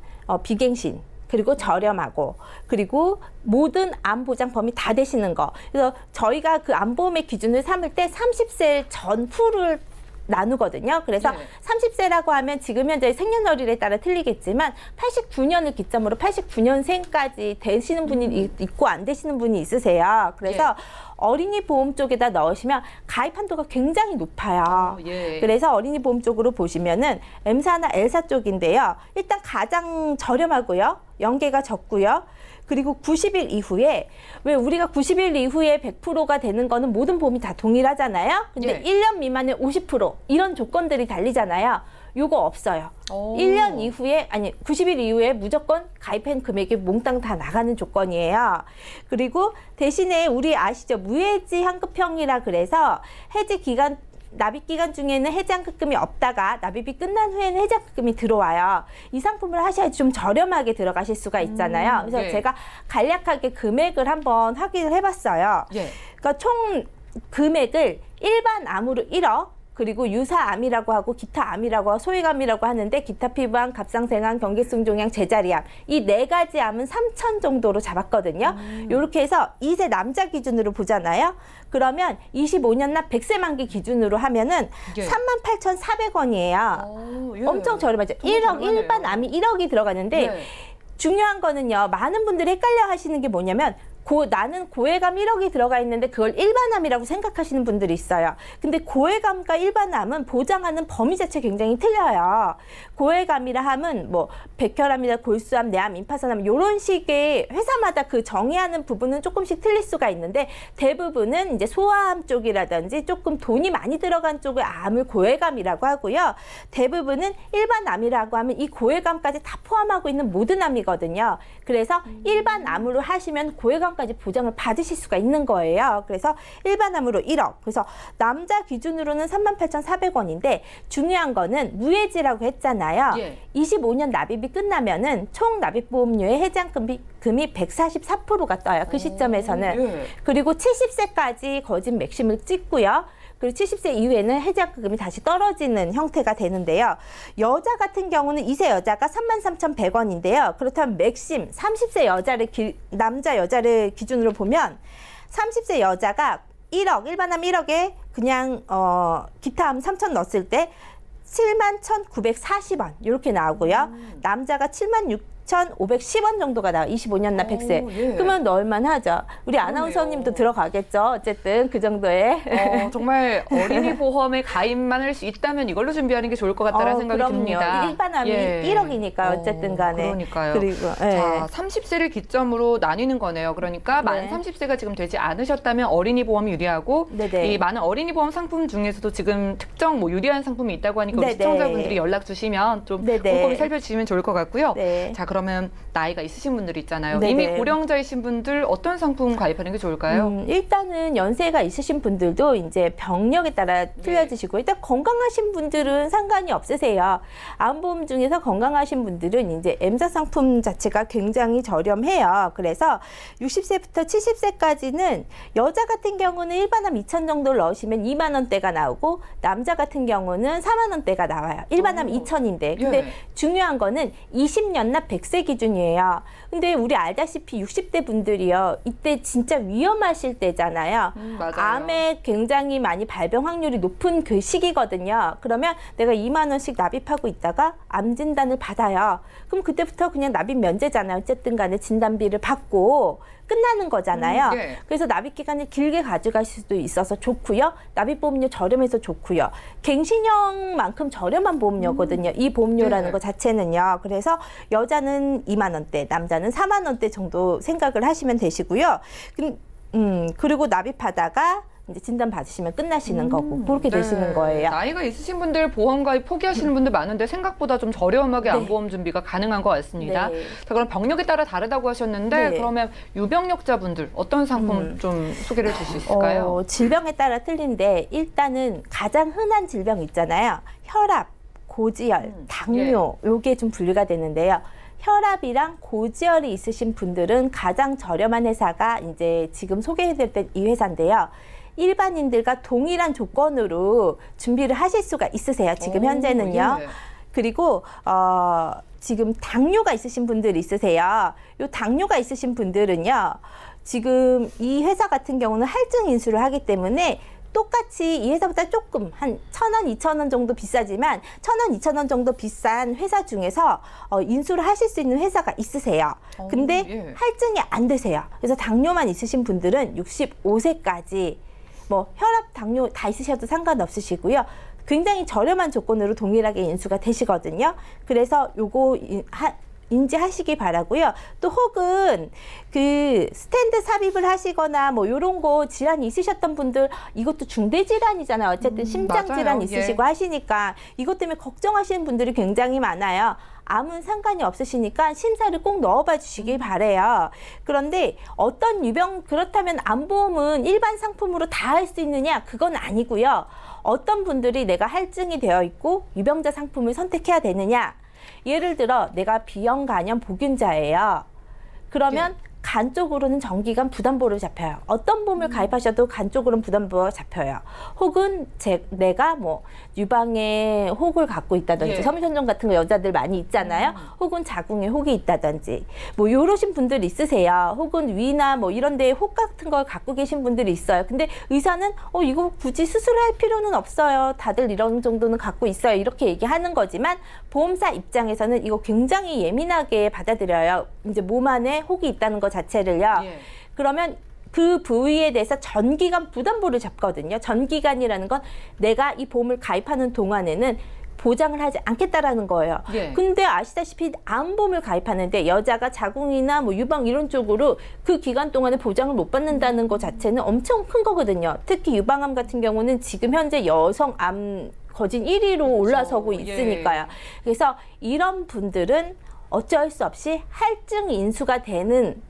비갱신 그리고 저렴하고 그리고 모든 암 보장 범위 다 되시는 거. 그래서 저희가 그 암보험의 기준을 삼을 때 30세 전후를 나누거든요. 그래서 네. 30세라고 하면 지금 현재 생년월일에 따라 틀리겠지만 89년을 기점으로 89년생까지 되시는 분이 있고 안 되시는 분이 있으세요. 그래서 어린이 보험 쪽에다 넣으시면 가입 한도가 굉장히 높아요. 예. 그래서 어린이 보험 쪽으로 보시면은 M사나 L사 쪽인데요. 일단 가장 저렴하고요. 연계가 적고요. 그리고 90일 이후에 왜 우리가 90일 이후에 100%가 되는 거는 모든 보험이 다 동일하잖아요. 근데 예. 1년 미만에 50% 이런 조건들이 달리잖아요. 요거 없어요. 오. 1년 이후에 90일 이후에 무조건 가입한 금액이 몽땅 다 나가는 조건이에요. 그리고 대신에 우리 아시죠? 무해지 환급형이라 그래서 해지 기간 납입 기간 중에는 해지환급금이 없다가 납입이 끝난 후에는 해지환급금이 들어와요. 이 상품을 하셔야지 좀 저렴하게 들어가실 수가 있잖아요. 그래서 예. 제가 간략하게 금액을 한번 확인을 해봤어요. 예. 그러니까 총 금액을 일반 암으로 1억, 그리고 유사암이라고 하고 기타암이라고 하고 소외암이라고 하는데 기타 피부암, 갑상생암, 경계승종양, 제자리암 이 4가지 암은 3,000 정도로 잡았거든요. 이렇게 해서 2세 남자 기준으로 보잖아요. 그러면 25년 납 100세 만기 기준으로 하면은 예. 38,400원이에요. 예. 엄청 저렴하죠. 정말 1억, 저렴하네요. 일반 암이 1억이 들어가는데 네. 중요한 거는요. 많은 분들이 헷갈려 하시는 게 뭐냐면 나는 고해감 1억이 들어가 있는데 그걸 일반암이라고 생각하시는 분들이 있어요. 근데 고해감과 일반암은 보장하는 범위 자체 굉장히 틀려요. 고해감이라 함은 뭐 백혈암이나 골수암, 내암, 임파선암 이런 식의 회사마다 그 정의하는 부분은 조금씩 틀릴 수가 있는데 대부분은 이제 소아암 쪽이라든지 조금 돈이 많이 들어간 쪽의 암을 고해감이라고 하고요. 대부분은 일반암이라고 하면 이 고해감까지 다 포함하고 있는 모든 암이거든요. 그래서 일반암으로 하시면 고해감까지 보장을 받으실 수가 있는 거예요. 그래서 일반암으로 1억. 그래서 남자 기준으로는 38,400원인데 중요한 거는 무해지라고 했잖아요. 예. 25년 납입이 끝나면은 총 납입보험료의 해장금이 144%가 떠요. 그 시점에서는. 예. 그리고 70세까지 거진 맥심을 찍고요. 그리고 70세 이후에는 해지학금이 다시 떨어지는 형태가 되는데요. 여자 같은 경우는 2세 여자가 33,100원인데요. 그렇다면 맥심 30세 남자 여자를 기준으로 보면 30세 여자가 1억, 일반암 1억에 그냥 기타암 3,000 넣었을 때 71,940원 이렇게 나오고요. 남자가 76,510원 정도가 나와요. 25년 납 100세. 예. 그러면 넣을만 하죠. 우리 아나운서님도 들어가겠죠. 어쨌든 그 정도에. 정말 어린이 보험에 가입만 할 수 있다면 이걸로 준비하는 게 좋을 것 같다는 생각이 그럼요. 듭니다. 일반암이 예. 1억이니까 어쨌든 간에. 그러니까요. 그리고 예. 자, 30세를 기점으로 나뉘는 거네요. 그러니까 만 네. 30세가 지금 되지 않으셨다면 어린이 보험이 유리하고 네네. 이 많은 어린이 보험 상품 중에서도 지금 특정 뭐 유리한 상품이 있다고 하니까 우리 네네. 시청자분들이 연락 주시면 좀 네네. 꼼꼼히 살펴주시면 좋을 것 같고요. 네. 자, 그러면 나이가 있으신 분들 있잖아요. 네네. 이미 고령자이신 분들 어떤 상품 가입하는 게 좋을까요? 일단은 연세가 있으신 분들도 이제 병력에 따라 틀려지시고 일단 건강하신 분들은 상관이 없으세요. 암보험 중에서 건강하신 분들은 이제 M사 상품 자체가 굉장히 저렴해요. 그래서 60세부터 70세까지는 여자 같은 경우는 일반암 2,000 정도를 넣으시면 2만 원대가 나오고 남자 같은 경우는 4만 원대가 나와요. 일반암 2,000인데. 근데 예. 중요한 거는 20년 납 100세 기준이에요. 근데 우리 알다시피 60대 분들이요. 이때 진짜 위험하실 때잖아요. 맞아요. 암에 굉장히 많이 발병 확률이 높은 그 시기거든요. 그러면 내가 2만 원씩 납입하고 있다가 암 진단을 받아요. 그럼 그때부터 그냥 납입 면제잖아요. 어쨌든 간에 진단비를 받고 끝나는 거잖아요. 예. 그래서 납입 기간을 길게 가져가실 수도 있어서 좋고요. 납입 보험료 저렴해서 좋고요. 갱신형만큼 저렴한 보험료거든요. 이 보험료라는 네. 것 자체는요. 그래서 여자는 2만 원대, 남자는 4만 원대 정도 생각을 하시면 되시고요. 그리고 납입하다가 이제 진단 받으시면 끝나시는 거고 그렇게 되시는 거예요. 나이가 있으신 분들 보험 가입 포기하시는 분들 많은데 생각보다 좀 저렴하게 네. 암보험 준비가 가능한 것 같습니다. 네. 자, 그럼 병력에 따라 다르다고 하셨는데 네. 그러면 유병력자분들 어떤 상품 좀 소개를 해주실 수 있을까요? 질병에 따라 틀린데 일단은 가장 흔한 질병 있잖아요. 혈압, 고지혈, 당뇨 요게 좀 분류가 되는데요. 혈압이랑 고지혈이 있으신 분들은 가장 저렴한 회사가 이제 지금 소개해드렸던 이 회사인데요. 일반인들과 동일한 조건으로 준비를 하실 수가 있으세요. 지금 현재는요. 예. 그리고 지금 당뇨가 있으신 분들 있으세요. 요 당뇨가 있으신 분들은요. 지금 이 회사 같은 경우는 할증 인수를 하기 때문에 똑같이 이 회사보다 조금 한 1,000원, 2,000원 정도 비싸지만 1,000원, 2,000원 정도 비싼 회사 중에서 인수를 하실 수 있는 회사가 있으세요. 근데 예. 할증이 안 되세요. 그래서 당뇨만 있으신 분들은 65세까지 뭐 혈압, 당뇨 다 있으셔도 상관없으시고요. 굉장히 저렴한 조건으로 동일하게 인수가 되시거든요. 그래서 요거 인지하시기 바라고요. 또 혹은 그 스탠드 삽입을 하시거나 뭐 요런 거 질환이 있으셨던 분들 이것도 중대 질환이잖아요. 어쨌든 심장 맞아요. 질환 있으시고 예. 하시니까 이것 때문에 걱정하시는 분들이 굉장히 많아요. 암은 상관이 없으시니까 심사를 꼭 넣어봐 주시기 바래요. 그런데 어떤 유병 그렇다면 암보험은 일반 상품으로 다 할 수 있느냐? 그건 아니고요. 어떤 분들이 내가 할증이 되어 있고 유병자 상품을 선택해야 되느냐? 예를 들어 내가 비형 간염 보균자예요. 그러면 간 쪽으로는 정기간 부담보를 잡혀요. 어떤 보험을 가입하셔도 간 쪽으로는 부담보가 잡혀요. 혹은 내가 뭐 유방에 혹을 갖고 있다든지 예. 섬유선정 같은 거 여자들 많이 있잖아요. 혹은 자궁에 혹이 있다든지 뭐 요러신 분들 있으세요. 혹은 위나 뭐 이런 데에 혹 같은 걸 갖고 계신 분들이 있어요. 근데 의사는 이거 굳이 수술할 필요는 없어요. 다들 이런 정도는 갖고 있어요. 이렇게 얘기하는 거지만 보험사 입장에서는 이거 굉장히 예민하게 받아들여요. 이제 몸 안에 혹이 있다는 것 자체를요. 예. 그러면 그 부위에 대해서 전기간 부담보를 잡거든요. 전기간이라는 건 내가 이 보험을 가입하는 동안에는 보장을 하지 않겠다라는 거예요. 예. 근데 아시다시피 암보험을 가입하는데 여자가 자궁이나 뭐 유방 이런 쪽으로 그 기간 동안에 보장을 못 받는다는 것 자체는 엄청 큰 거거든요. 특히 유방암 같은 경우는 지금 현재 여성암 거진 1위로 올라서고 있으니까요. 그래서 이런 분들은 어쩔 수 없이 할증 인수가 되는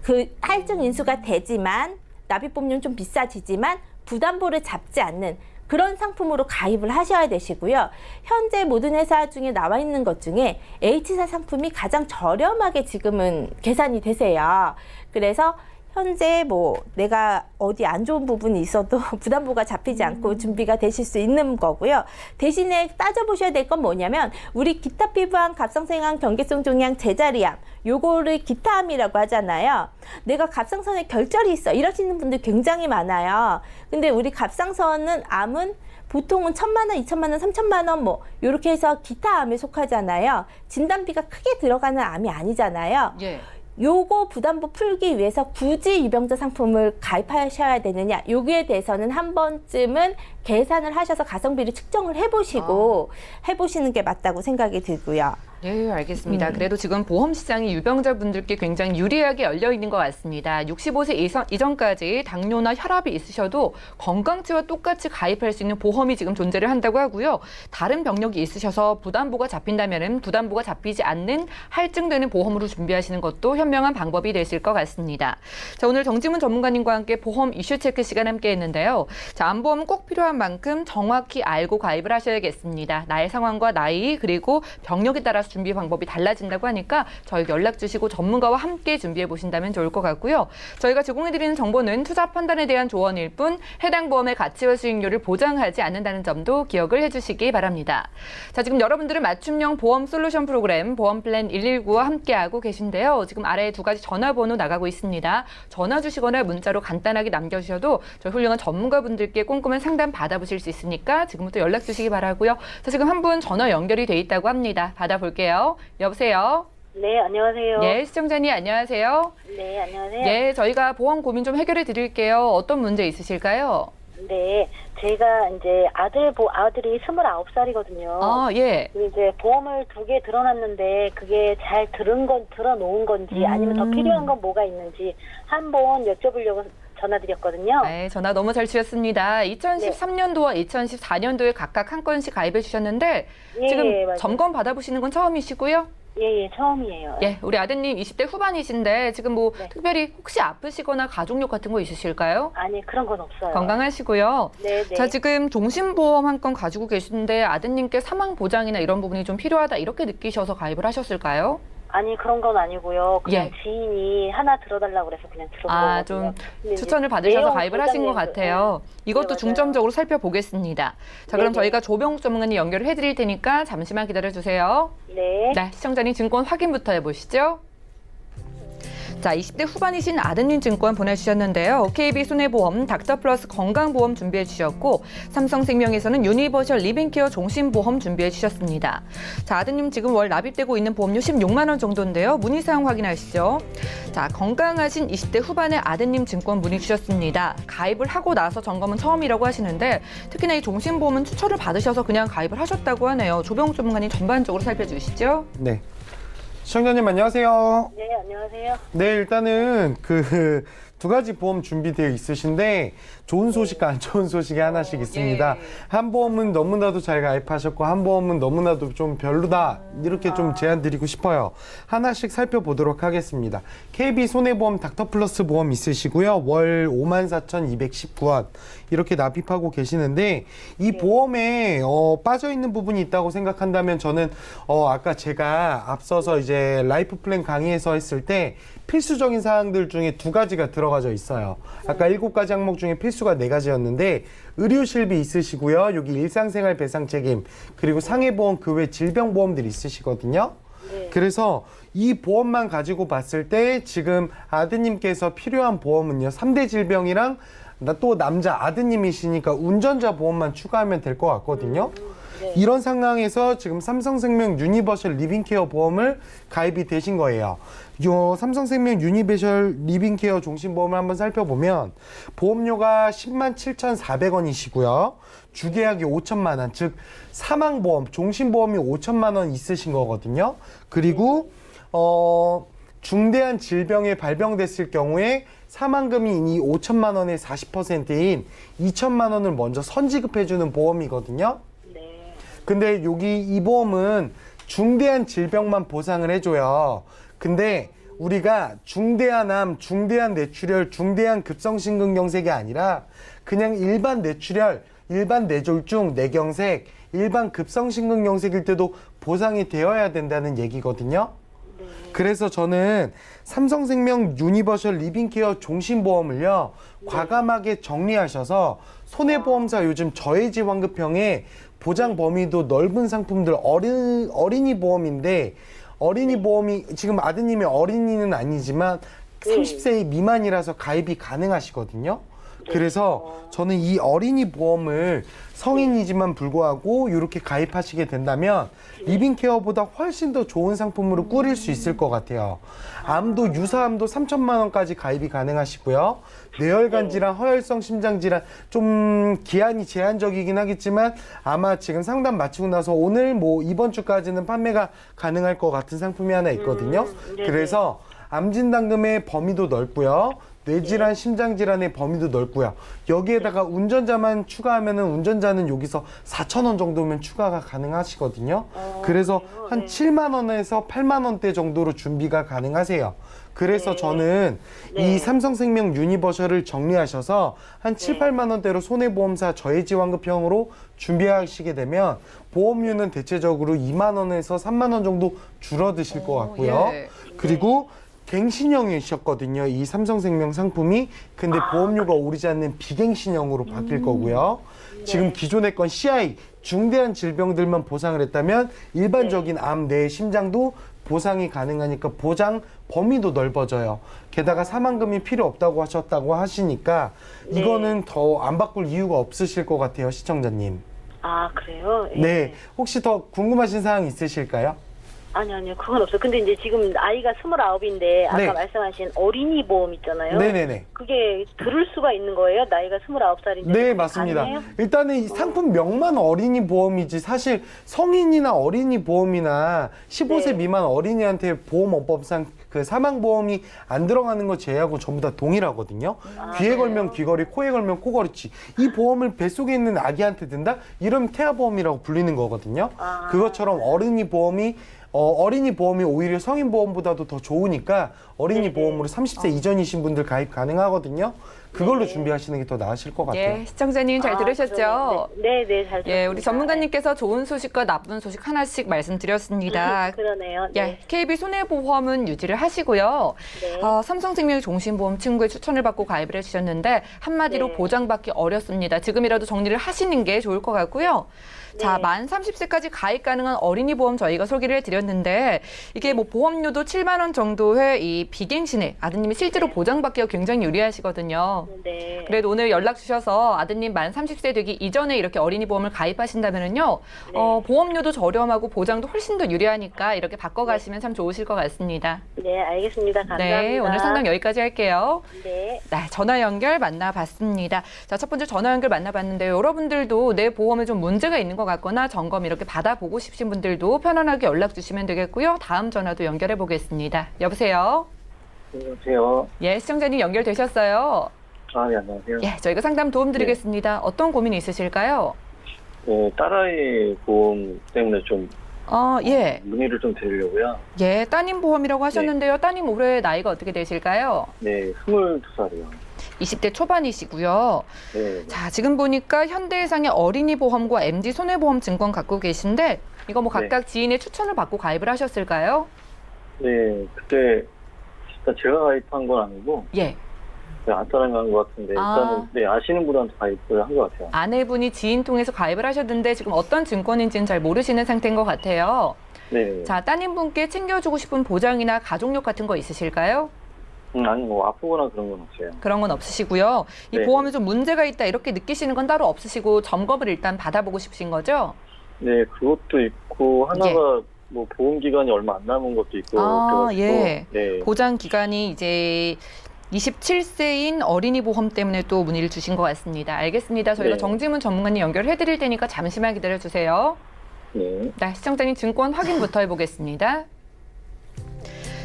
그 할증 인수가 되지만 납입보험료는 좀 비싸지지만 부담보를 잡지 않는 그런 상품으로 가입을 하셔야 되시고요. 현재 모든 회사 중에 나와 있는 것 중에 H사 상품이 가장 저렴하게 지금은 계산이 되세요. 그래서 현재 뭐 내가 어디 안 좋은 부분이 있어도 부담보가 잡히지 않고 준비가 되실 수 있는 거고요. 대신에 따져보셔야 될 건 뭐냐면 우리 기타 피부암, 갑상선암, 경계성 종양, 제자리암 요거를 기타암이라고 하잖아요. 내가 갑상선에 결절이 있어 이러시는 분들 굉장히 많아요. 근데 우리 갑상선은 암은 보통은 1,000만 원, 2,000만 원, 3,000만 원 뭐 이렇게 해서 기타암에 속하잖아요. 진단비가 크게 들어가는 암이 아니잖아요. 예. 요거 부담부 풀기 위해서 굳이 유병자 상품을 가입하셔야 되느냐 여기에 대해서는 한 번쯤은 계산을 하셔서 가성비를 측정을 해보시고 해보시는 게 맞다고 생각이 들고요. 네, 알겠습니다. 그래도 지금 보험 시장이 유병자분들께 굉장히 유리하게 열려 있는 것 같습니다. 65세 이전까지 당뇨나 혈압이 있으셔도 건강치와 똑같이 가입할 수 있는 보험이 지금 존재를 한다고 하고요. 다른 병력이 있으셔서 부담보가 잡힌다면 부담보가 잡히지 않는 할증되는 보험으로 준비하시는 것도 현명한 방법이 되실 것 같습니다. 자, 오늘 정지문 전문가님과 함께 보험 이슈 체크 시간 함께 했는데요. 자, 암보험은 꼭 필요한 만큼 정확히 알고 가입을 하셔야겠습니다. 나의 상황과 나이 그리고 병력에 따라서 준비 방법이 달라진다고 하니까 저희에게 연락 주시고 전문가와 함께 준비해 보신다면 좋을 것 같고요. 저희가 제공해드리는 정보는 투자 판단에 대한 조언일 뿐 해당 보험의 가치와 수익률을 보장하지 않는다는 점도 기억을 해주시기 바랍니다. 자, 지금 여러분들은 맞춤형 보험 솔루션 프로그램 보험 플랜 119와 함께하고 계신데요. 지금 아래에 두 가지 전화번호 나가고 있습니다. 전화 주시거나 문자로 간단하게 남겨주셔도 저희 훌륭한 전문가분들께 꼼꼼한 상담 받아보실 수 있으니까 지금부터 연락 주시기 바라고요. 자, 지금 한 분 전화 연결이 돼 있다고 합니다. 받아볼게요. 여보세요? 네, 안녕하세요. 예, 시청자님 안녕하세요. 네, 안녕하세요. 예, 저희가 보험 고민 좀 해결해 드릴게요. 어떤 문제 있으실까요? 네, 제가 이제 아들이 29살이거든요. 아, 예. 이제 보험을 2개 들어놨는데 그게 잘 들어놓은 건지 아니면 더 필요한 건 뭐가 있는지 한번 여쭤보려고 전화드렸거든요. 네, 전화 너무 잘 주셨습니다. 2013년도와 2014년도에 각각 한 건씩 가입해 주셨는데 예, 지금 예, 맞아요. 점검 받아보시는 건 처음이시고요. 예, 처음이에요. 예, 우리 아드님 20대 후반이신데 지금 뭐 네. 특별히 혹시 아프시거나 가족력 같은 거 있으실까요? 아니, 그런 건 없어요. 건강하시고요. 네, 네. 자, 지금 종신보험 한 건 가지고 계시는데 아드님께 사망 보장이나 이런 부분이 좀 필요하다 이렇게 느끼셔서 가입을 하셨을까요? 아니, 그런 건 아니고요. 그냥 예. 지인이 하나 들어달라고 그래서 그냥 들어본 아, 거거든요. 좀 근데 이제 추천을 받으셔서 내용 가입을 하신 것 보장내용도- 같아요. 이것도 맞아요. 중점적으로 살펴보겠습니다. 자, 그럼 네네. 저희가 조병욱 전문가님 연결을 해드릴 테니까 잠시만 기다려주세요. 네. 네, 시청자님 증권 확인부터 해보시죠. 자, 20대 후반이신 아드님 증권 보내주셨는데요. KB손해보험, 닥터플러스 건강보험 준비해 주셨고 삼성생명에서는 유니버셜 리빙케어 종신보험 준비해 주셨습니다. 자, 아드님 지금 월 납입되고 있는 보험료 16만 원 정도인데요. 문의사항 확인하시죠. 자, 건강하신 20대 후반의 아드님 증권 문의 주셨습니다. 가입을 하고 나서 점검은 처음이라고 하시는데 특히나 이 종신보험은 추천을 받으셔서 그냥 가입을 하셨다고 하네요. 조병욱 전문가님 전반적으로 살펴주시죠. 네. 시청자님 안녕하세요. 네, 안녕하세요. 네, 일단은 그 두 가지 보험 준비되어 있으신데 좋은 소식과 안 좋은 소식이 하나씩 있습니다. 예. 한 보험은 너무나도 잘 가입하셨고 한 보험은 너무나도 좀 별로다 이렇게 좀 제안 드리고 싶어요. 하나씩 살펴보도록 하겠습니다. KB손해보험 닥터플러스 보험 있으시고요. 월 54,219원 이렇게 납입하고 계시는데 이 보험에 빠져있는 부분이 있다고 생각한다면 저는 아까 제가 앞서서 이제 라이프 플랜 강의에서 했을 때 필수적인 사항들 중에 2가지가 들어가져 있어요. 아까 7가지 항목 중에 필수가 4가지였는데 의료 실비 있으시고요. 여기 일상생활 배상 책임 그리고 상해보험 그 외 질병보험들이 있으시거든요. 그래서 이 보험만 가지고 봤을 때 지금 아드님께서 필요한 보험은요. 3대 질병이랑 또 남자 아드님이시니까 운전자 보험만 추가하면 될 것 같거든요. 이런 상황에서 지금 삼성생명 유니버셜 리빙케어 보험을 가입이 되신 거예요. 요 삼성생명 유니버셜 리빙케어 종신보험을 한번 살펴보면 보험료가 107,400원이시고요. 주계약이 5천만 원, 즉 사망보험, 종신보험이 5천만 원 있으신 거거든요. 그리고 중대한 질병에 발병됐을 경우에 사망금이 이 5천만 원의 40%인 2천만 원을 먼저 선지급해주는 보험이거든요. 근데 여기 이 보험은 중대한 질병만 보상을 해줘요. 근데 우리가 중대한 암, 중대한 뇌출혈, 중대한 급성심근경색이 아니라 그냥 일반 뇌출혈, 일반 뇌졸중, 뇌경색, 일반 급성심근경색일 때도 보상이 되어야 된다는 얘기거든요. 그래서 저는 삼성생명 유니버셜 리빙케어 종신보험을요 과감하게 정리하셔서 손해보험사 요즘 저해지 환급형에 보장 범위도 넓은 상품들 어린이 보험인데 어린이 보험이 지금 아드님이 어린이는 아니지만 30세 미만이라서 가입이 가능하시거든요. 그래서 저는 이 어린이 보험을 성인이지만 불구하고 이렇게 가입하시게 된다면 리빙케어보다 훨씬 더 좋은 상품으로 꾸릴 수 있을 것 같아요. 암도 유사암도 3천만 원까지 가입이 가능하시고요. 뇌혈관 질환, 허혈성 심장 질환 좀 기한이 제한적이긴 하겠지만 아마 지금 상담 마치고 나서 오늘 뭐 이번 주까지는 판매가 가능할 것 같은 상품이 하나 있거든요. 그래서 암 진단금의 범위도 넓고요. 뇌질환, 심장질환의 범위도 넓고요. 여기에다가 운전자만 추가하면은 운전자는 여기서 4,000원 정도면 추가가 가능하시거든요. 그래서 한 7만 원에서 8만 원대 정도로 준비가 가능하세요. 그래서 저는 이 삼성생명 유니버셜을 정리하셔서 한 7, 8만 원대로 손해보험사 저해지 환급형으로 준비하시게 되면 보험료는 대체적으로 2만 원에서 3만 원 정도 줄어드실 것 같고요. 그리고 갱신형이셨거든요. 이 삼성생명 상품이. 근데 보험료가 오르지 않는 비갱신형으로 바뀔 거고요. 지금 기존의 건 CI, 중대한 질병들만 보상을 했다면 일반적인 암, 뇌, 심장도 보상이 가능하니까 보장 범위도 넓어져요. 게다가 사망금이 필요 없다고 하시니까 이거는 더 안 바꿀 이유가 없으실 것 같아요, 시청자님. 아, 그래요? 네. 혹시 더 궁금하신 사항 있으실까요? 아니요. 그건 없어요. 근데 이제 지금 아이가 29인데 아까 네. 말씀하신 어린이 보험 있잖아요. 네네네. 그게 들을 수가 있는 거예요? 나이가 29살인데. 네, 맞습니다. 일단은 이 상품명만 어린이 보험이지 사실 성인이나 어린이 보험이나 15세 미만 어린이한테 보험업법상 그 사망보험이 안 들어가는 거 제외하고 전부 다 동일하거든요. 귀에 걸면 귀걸이, 코에 걸면 코걸이치. 이 보험을 뱃속에 있는 아기한테 든다? 이러면 태아보험이라고 불리는 거거든요. 그것처럼 어린이 보험이 오히려 성인 보험보다도 더 좋으니까 어린이 보험으로 30세 이전이신 분들 가입 가능하거든요. 그걸로 준비하시는 게 더 나으실 것 같아요. 예, 시청자님 잘 들으셨죠? 네, 잘 들었습니다. 예, 우리 전문가님께서 좋은 소식과 나쁜 소식 하나씩 말씀드렸습니다. 그러네요. 예, KB 손해보험은 유지를 하시고요. 네. 삼성생명 종신보험 친구의 추천을 받고 가입을 해주셨는데 한마디로 네. 보장받기 어렵습니다. 지금이라도 정리를 하시는 게 좋을 것 같고요. 자, 만 30세까지 가입 가능한 어린이 보험 저희가 소개를 해드렸는데 이게 뭐 보험료도 7만 원 정도의 이 비갱신에 아드님이 실제로 보장받기가 굉장히 유리하시거든요. 네. 그래도 오늘 연락 주셔서 아드님 만 30세 되기 이전에 이렇게 어린이 보험을 가입하신다면은요, 보험료도 저렴하고 보장도 훨씬 더 유리하니까 이렇게 바꿔가시면 참 좋으실 것 같습니다. 네, 알겠습니다. 감사합니다. 네, 오늘 상담 여기까지 할게요. 네. 네, 전화 연결 만나봤습니다. 자, 첫 번째 전화 연결 만나봤는데요. 여러분들도 내 보험에 좀 문제가 있는 것 같거나 점검 이렇게 받아보고 싶으신 분들도 편안하게 연락 주시면 되겠고요. 다음 전화도 연결해 보겠습니다. 여보세요? 안녕하세요. 예, 시청자님 연결되셨어요? 네, 안녕하세요. 예, 저희가 상담 도움 드리겠습니다. 어떤 고민이 있으실까요? 네, 딸아이 보험 때문에 좀 예. 문의를 좀 드리려고요. 예, 따님 보험이라고 하셨는데요. 따님 올해 나이가 어떻게 되실까요? 네, 22살이요. 20대 초반이시고요. 네, 자, 지금 보니까 현대해상의 어린이 보험과 MG 손해보험 증권 갖고 계신데 이거 뭐 각각 지인의 추천을 받고 가입을 하셨을까요? 네, 그때 일단 제가 가입한 건 아니고 예. 안따라가 한 것 같은데 일단은 네, 아시는 분한테 가입을 한 것 같아요. 아내분이 지인 통해서 가입을 하셨는데 지금 어떤 증권인지는 잘 모르시는 상태인 것 같아요. 네. 자, 따님분께 챙겨주고 싶은 보장이나 가족력 같은 거 있으실까요? 아니 뭐 아프거나 그런 건 없어요. 그런 건 없으시고요. 이 네. 보험에 좀 문제가 있다 이렇게 느끼시는 건 따로 없으시고 점검을 일단 받아보고 싶으신 거죠? 네, 그것도 있고 하나가 뭐 보험 기간이 얼마 안 남은 것도 있고 아, 그래가지고 예. 네. 보장 기간이 이제 27세인 어린이 보험 때문에 또 문의를 주신 것 같습니다. 알겠습니다. 저희가 네. 정지문 전문가님 연결해 드릴 테니까 잠시만 기다려 주세요. 네. 네, 시청자님 증권 확인부터 해보겠습니다.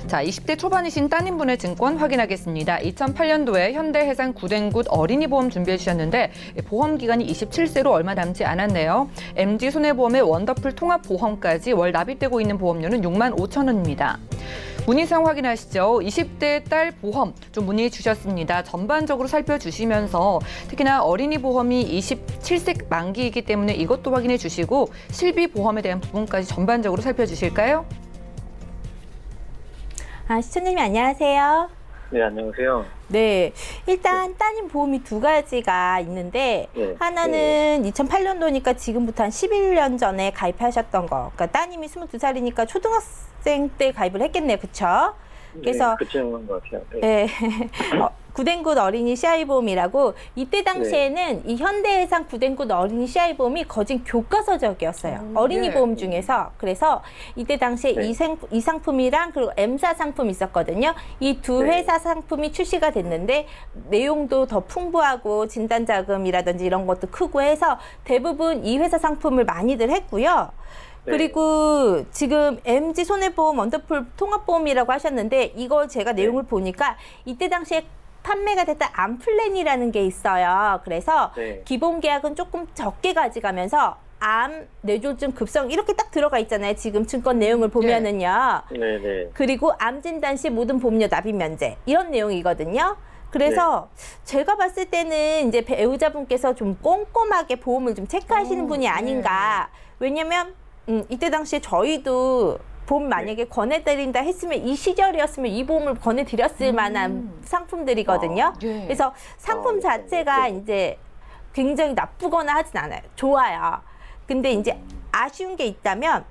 자, 20대 초반이신 따님분의 증권 확인하겠습니다. 2008년도에 현대해상 구댕굿 어린이 보험 준비해 주셨는데 보험 기간이 27세로 얼마 남지 않았네요. MG손해보험의 원더풀 통합보험까지 월 납입되고 있는 보험료는 65,000원입니다. 문의사항 확인하시죠. 20대 딸 보험 좀 문의해 주셨습니다. 전반적으로 살펴주시면서 특히나 어린이 보험이 27세 만기이기 때문에 이것도 확인해 주시고 실비 보험에 대한 부분까지 전반적으로 살펴주실까요? 시청자님 안녕하세요. 네, 안녕하세요. 네, 일단 따님 보험이 두 가지가 있는데 네. 하나는 2008년도니까 지금부터 한 11년 전에 가입하셨던 거. 그러니까 따님이 22살이니까 초등학생 때 가입을 했겠네요. 그쵸? 그래서 네, 그쯤인 것 같아요. 네. 네. 구댕굿 어린이 CI 보험이라고 이때 당시에는 이 현대해상 구댕굿 어린이 CI 보험이 거진 교과서적이었어요. 어린이 예. 보험 중에서. 그래서 이때 당시에 네. 이 상품이랑 그리고 M사 상품이 있었거든요. 이 두 네. 회사 상품이 출시가 됐는데 내용도 더 풍부하고 진단 자금이라든지 이런 것도 크고 해서 대부분 이 회사 상품을 많이들 했고요. 네. 그리고 지금 MG 손해보험 원더풀 통합보험이라고 하셨는데 이거 제가 내용을 보니까 이때 당시에 판매가 됐던 암플랜이라는 게 있어요. 그래서 네. 기본 계약은 조금 적게 가져가면서 암, 뇌졸중, 급성 이렇게 딱 들어가 있잖아요. 지금 증권 내용을 보면은요. 네, 네. 그리고 암 진단 시 모든 보험료 납입 면제 이런 내용이거든요. 그래서 제가 봤을 때는 이제 배우자분께서 좀 꼼꼼하게 보험을 좀 체크하시는 분이 아닌가. 왜냐면 이때 당시에 저희도 보험 만약에 권해드린다 했으면 이 시절이었으면 이 보험을 권해드렸을 만한 상품들이거든요. 예. 그래서 상품 자체가 이제 굉장히 나쁘거나 하진 않아요. 좋아요. 근데 이제 아쉬운 게 있다면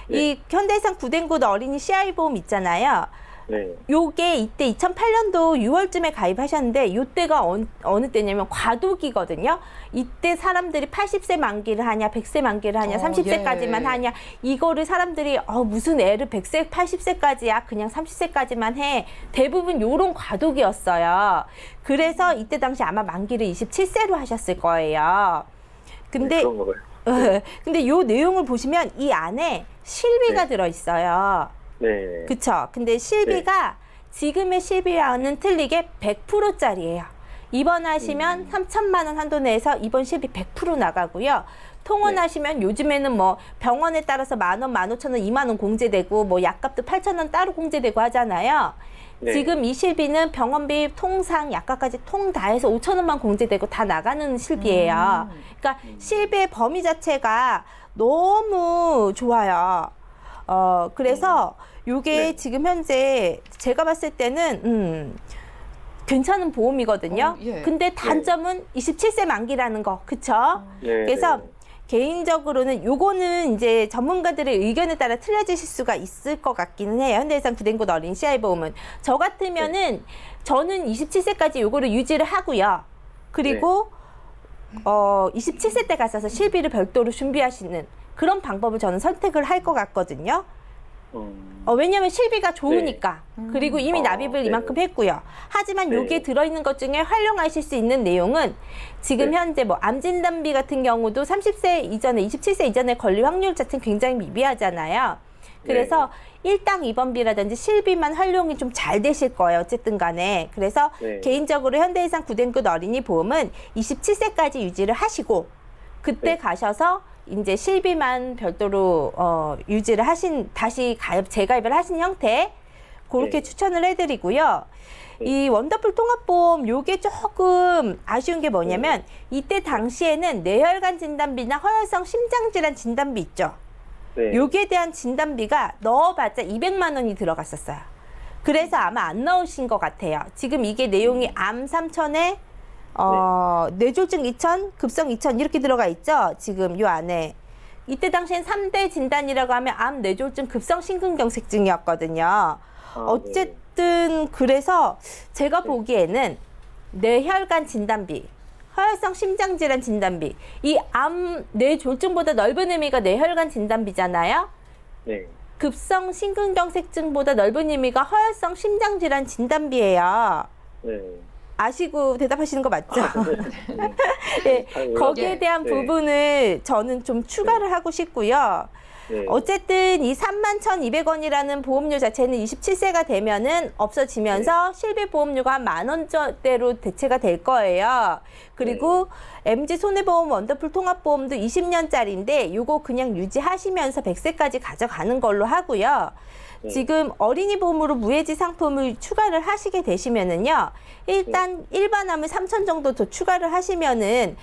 이 현대해상 구댕굿 어린이 CI 보험 있잖아요. 네. 요게 이때 2008년도 6월쯤에 가입하셨는데 요때가 어느 때냐면 과도기거든요. 이때 사람들이 80세 만기를 하냐 100세 만기를 하냐 30세까지만 예. 하냐 이거를 사람들이 무슨 애를 100세 80세까지야 그냥 30세까지만 해 대부분 요런 과도기였어요. 그래서 이때 당시 아마 만기를 27세로 하셨을 거예요. 근데 네, 그런 거예요. 근데 요 내용을 보시면 이 안에 실비가 네. 들어있어요. 네. 그쵸? 근데 실비가 지금의 실비와는 틀리게 100%짜리예요. 입원하시면 3천만 원 한도 내에서 입원 실비 100% 나가고요. 통원하시면 요즘에는 뭐 병원에 따라서 10,000원, 15,000원, 20,000원 공제되고 뭐 약값도 8,000원 따로 공제되고 하잖아요. 네. 지금 이 실비는 병원비, 통상, 약값까지 통 다 해서 5,000원만 공제되고 다 나가는 실비예요. 그러니까 실비의 범위 자체가 너무 좋아요. 그래서 요게 네. 지금 현재 제가 봤을 때는 괜찮은 보험이거든요. 예. 근데 단점은 27세 만기라는 거, 그쵸? 네, 그래서 네. 개인적으로는 요거는 이제 전문가들의 의견에 따라 틀려지실 수가 있을 것 같기는 해요. 현대해상 구댕굿 어린 CI 보험은. 저 같으면은 저는 27세까지 요거를 유지를 하고요. 그리고 27세 때 가셔서 실비를 별도로 준비하시는 그런 방법을 저는 선택을 할 것 같거든요. 왜냐하면 실비가 좋으니까. 그리고 이미 납입을 네. 이만큼 했고요. 하지만 네. 여기에 들어있는 것 중에 활용하실 수 있는 내용은 지금 네. 현재 뭐 암진단비 같은 경우도 30세 이전에 27세 이전에 걸릴 확률 자체는 굉장히 미비하잖아요. 그래서 일당 입원비라든지 실비만 활용이 좀 잘 되실 거예요. 어쨌든 간에. 그래서 네. 개인적으로 현대해상 구댕굿 어린이 보험은 27세까지 유지를 하시고 그때 네. 가셔서 이제 실비만 별도로 유지를 다시 재가입을 하신 형태 그렇게 네. 추천을 해드리고요. 네. 이 원더풀 통합보험 요게 조금 아쉬운 게 뭐냐면 이때 당시에는 뇌혈관 진단비나 허혈성 심장질환 진단비 있죠. 네. 요게 대한 진단비가 넣어봤자 200만 원이 들어갔었어요. 그래서 아마 안 넣으신 것 같아요. 지금 이게 내용이 암 3천에 뇌졸중 2천, 급성 2천 이렇게 들어가 있죠. 지금 요 안에. 이때 당시엔 3대 진단이라고 하면 암, 뇌졸중, 급성 심근경색증이었거든요. 어쨌든 그래서 제가 보기에는 뇌혈관 진단비, 허혈성 심장질환 진단비, 이 암, 뇌졸중보다 넓은 의미가 뇌혈관 진단비잖아요. 네. 급성 심근경색증보다 넓은 의미가 허혈성 심장질환 진단비예요. 네. 아시고 대답하시는 거 맞죠? 네, 거기에 대한 부분을 저는 좀 추가를 하고 싶고요. 네. 어쨌든 이 31,200원이라는 보험료 자체는 27세가 되면은 없어지면서 실비 보험료가 한 10,000원대로 대체가 될 거예요. 그리고 MG 손해보험 원더풀 통합보험도 20년짜리인데 요거 그냥 유지하시면서 100세까지 가져가는 걸로 하고요. 지금 어린이 보험으로 무해지 상품을 추가를 하시게 되시면은요. 일단 일반암을 3,000 정도 더 추가를 하시면은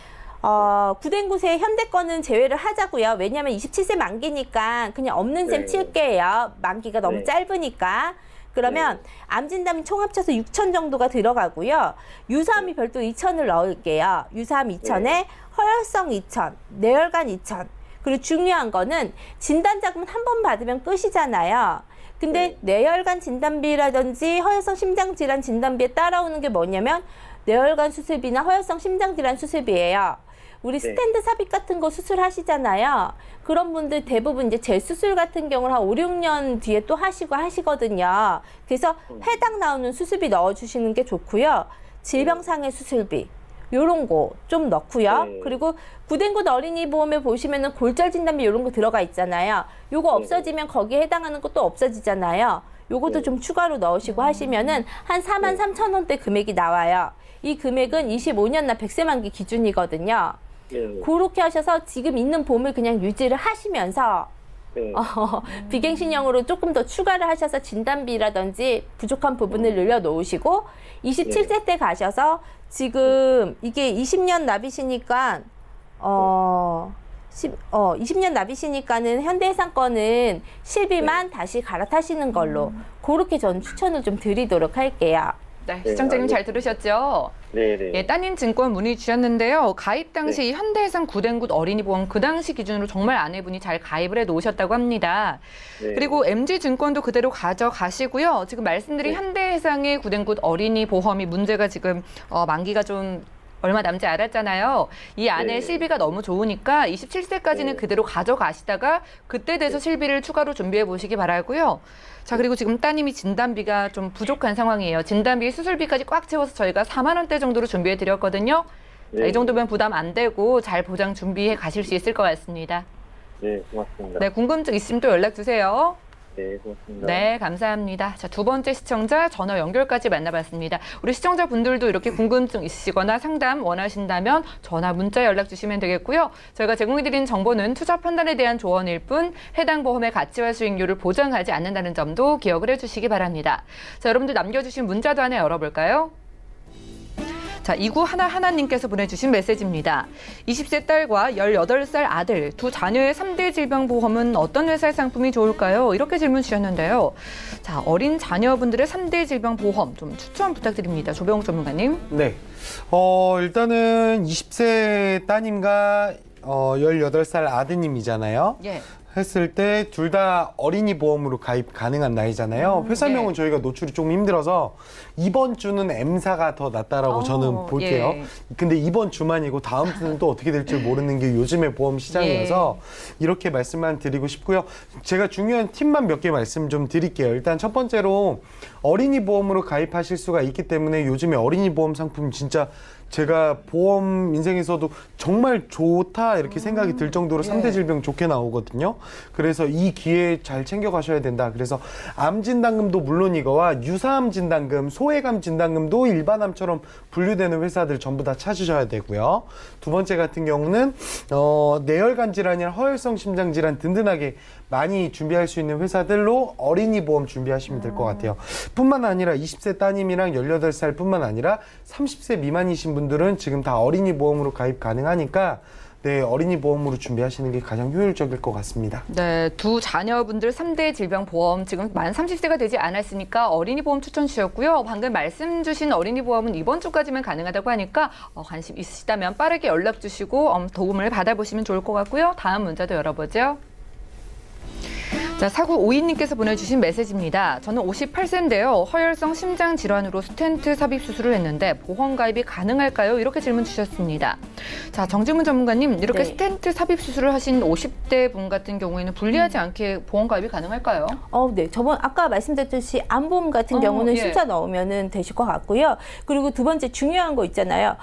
구된 곳에 현대권은 제외를 하자고요. 왜냐하면 27세 만기니까 그냥 없는 셈 칠게요. 만기가 너무 짧으니까. 그러면 암 진단비 총 합쳐서 6,000 정도가 들어가고요. 유사암이 별도 2,000을 넣을게요. 유사암 2,000에 허혈성 2,000, 뇌혈관 2,000. 그리고 중요한 거는 진단 자금은 한 번 받으면 끝이잖아요. 근데 뇌혈관 진단비라든지 허혈성 심장질환 진단비에 따라오는 게 뭐냐면 뇌혈관 수술비나 허혈성 심장질환 수술비예요. 우리 스탠드 삽입 같은 거 수술하시잖아요. 그런 분들 대부분 이제 재수술 같은 경우는 한 5, 6년 뒤에 또 하시거든요. 그래서 해당 나오는 수술비 넣어주시는 게 좋고요. 질병상해 수술비. 요런 거 좀 넣고요. 그리고 구된 곳 어린이 보험에 보시면은 골절 진단비 요런 거 들어가 있잖아요. 요거 없어지면 거기에 해당하는 것도 없어지잖아요. 요것도 좀 추가로 넣으시고 하시면은 한 43,000원대 금액이 나와요. 이 금액은 25년 나 100세 만기 기준이거든요. 그렇게 하셔서 지금 있는 보험을 그냥 유지를 하시면서 비갱신형으로 조금 더 추가를 하셔서 진단비라든지 부족한 부분을 늘려놓으시고 27세 때 가셔서 지금 이게 20년 납이시니까 20년 납이시니까는 현대해상권은 실비만 다시 갈아타시는 걸로 그렇게 저는 추천을 좀 드리도록 할게요. 네, 시청자님 잘 들으셨죠? 네네. 예, 따님 증권 문의 주셨는데요. 가입 당시 현대해상 구된 곳 어린이 보험 그 당시 기준으로 정말 아내분이 잘 가입을 해 놓으셨다고 합니다. 그리고 MG 증권도 그대로 가져가시고요. 지금 말씀드린 현대해상의 구된 곳 어린이 보험이 문제가 지금 만기가 좀 얼마 남지 않았잖아요. 이 안에 실비가 너무 좋으니까 27세까지는 그대로 가져가시다가 그때 돼서 실비를 추가로 준비해 보시기 바라고요. 자, 그리고 지금 따님이 진단비가 좀 부족한 상황이에요. 진단비 수술비까지 꽉 채워서 저희가 4만 원대 정도로 준비해 드렸거든요. 자, 이 정도면 부담 안 되고 잘 보장 준비해 가실 수 있을 것 같습니다. 네, 고맙습니다. 네, 궁금증 있으면 또 연락 주세요. 네, 고맙습니다. 네, 감사합니다. 자, 두 번째 시청자 전화 연결까지 만나봤습니다. 우리 시청자분들도 이렇게 궁금증 있으시거나 상담 원하신다면 전화, 문자 연락 주시면 되겠고요. 저희가 제공해드린 정보는 투자 판단에 대한 조언일 뿐 해당 보험의 가치와 수익률을 보장하지 않는다는 점도 기억을 해주시기 바랍니다. 자, 여러분들 남겨주신 문자도 하나 열어볼까요? 자, 2911님께서 보내주신 메시지입니다. 20세 딸과 18살 아들, 두 자녀의 3대 질병보험은 어떤 회사의 상품이 좋을까요? 이렇게 질문 주셨는데요. 자, 어린 자녀분들의 3대 질병보험 좀 추천 부탁드립니다. 조병욱 전문가님. 네. 일단은 20세 따님과 18살 아드님이잖아요. 예. 했을 때 둘 다 어린이 보험으로 가입 가능한 나이잖아요. 회사명은 저희가 노출이 좀 힘들어서 이번 주는 M사가 더 낫다라고 저는 볼게요. 예. 근데 이번 주만이고 다음 주는 또 어떻게 될지 모르는 게 요즘의 보험 시장이어서 이렇게 말씀만 드리고 싶고요. 제가 중요한 팁만 몇 개 말씀 좀 드릴게요. 일단 첫 번째로 어린이 보험으로 가입하실 수가 있기 때문에 요즘에 어린이 보험 상품 진짜 제가 보험 인생에서도 정말 좋다 이렇게 생각이 들 정도로 3대 질병 좋게 나오거든요. 그래서 이 기회에 잘 챙겨가셔야 된다. 그래서 암 진단금도 물론 이거와 유사암 진단금, 소외감 진단금도 일반암처럼 분류되는 회사들 전부 다 찾으셔야 되고요. 두 번째 같은 경우는 뇌혈관 질환이나 허혈성 심장 질환 든든하게 많이 준비할 수 있는 회사들로 어린이 보험 준비하시면 될 것 같아요. 뿐만 아니라 20세 따님이랑 18살 뿐만 아니라 30세 미만이신 분들은 지금 다 어린이 보험으로 가입 가능하니까 네, 어린이 보험으로 준비하시는 게 가장 효율적일 것 같습니다. 네, 두 자녀분들 3대 질병 보험 지금 만 30세가 되지 않았으니까 어린이 보험 추천 주셨고요. 방금 말씀 주신 어린이 보험은 이번 주까지만 가능하다고 하니까 관심 있으시다면 빠르게 연락 주시고 도움을 받아보시면 좋을 것 같고요. 다음 문자도 열어보죠. 자, 4952님께서 보내주신 메시지입니다. 저는 58세인데요. 허혈성 심장 질환으로 스텐트 삽입 수술을 했는데 보험 가입이 가능할까요? 이렇게 질문 주셨습니다. 자, 정지문 전문가님, 이렇게 네. 스텐트 삽입 수술을 하신 50대 분 같은 경우에는 불리하지 않게 보험 가입이 가능할까요? 네. 아까 말씀드렸듯이 암보험 같은 경우는 예. 숫자 넣으면 되실 것 같고요. 그리고 두 번째 중요한 거 있잖아요.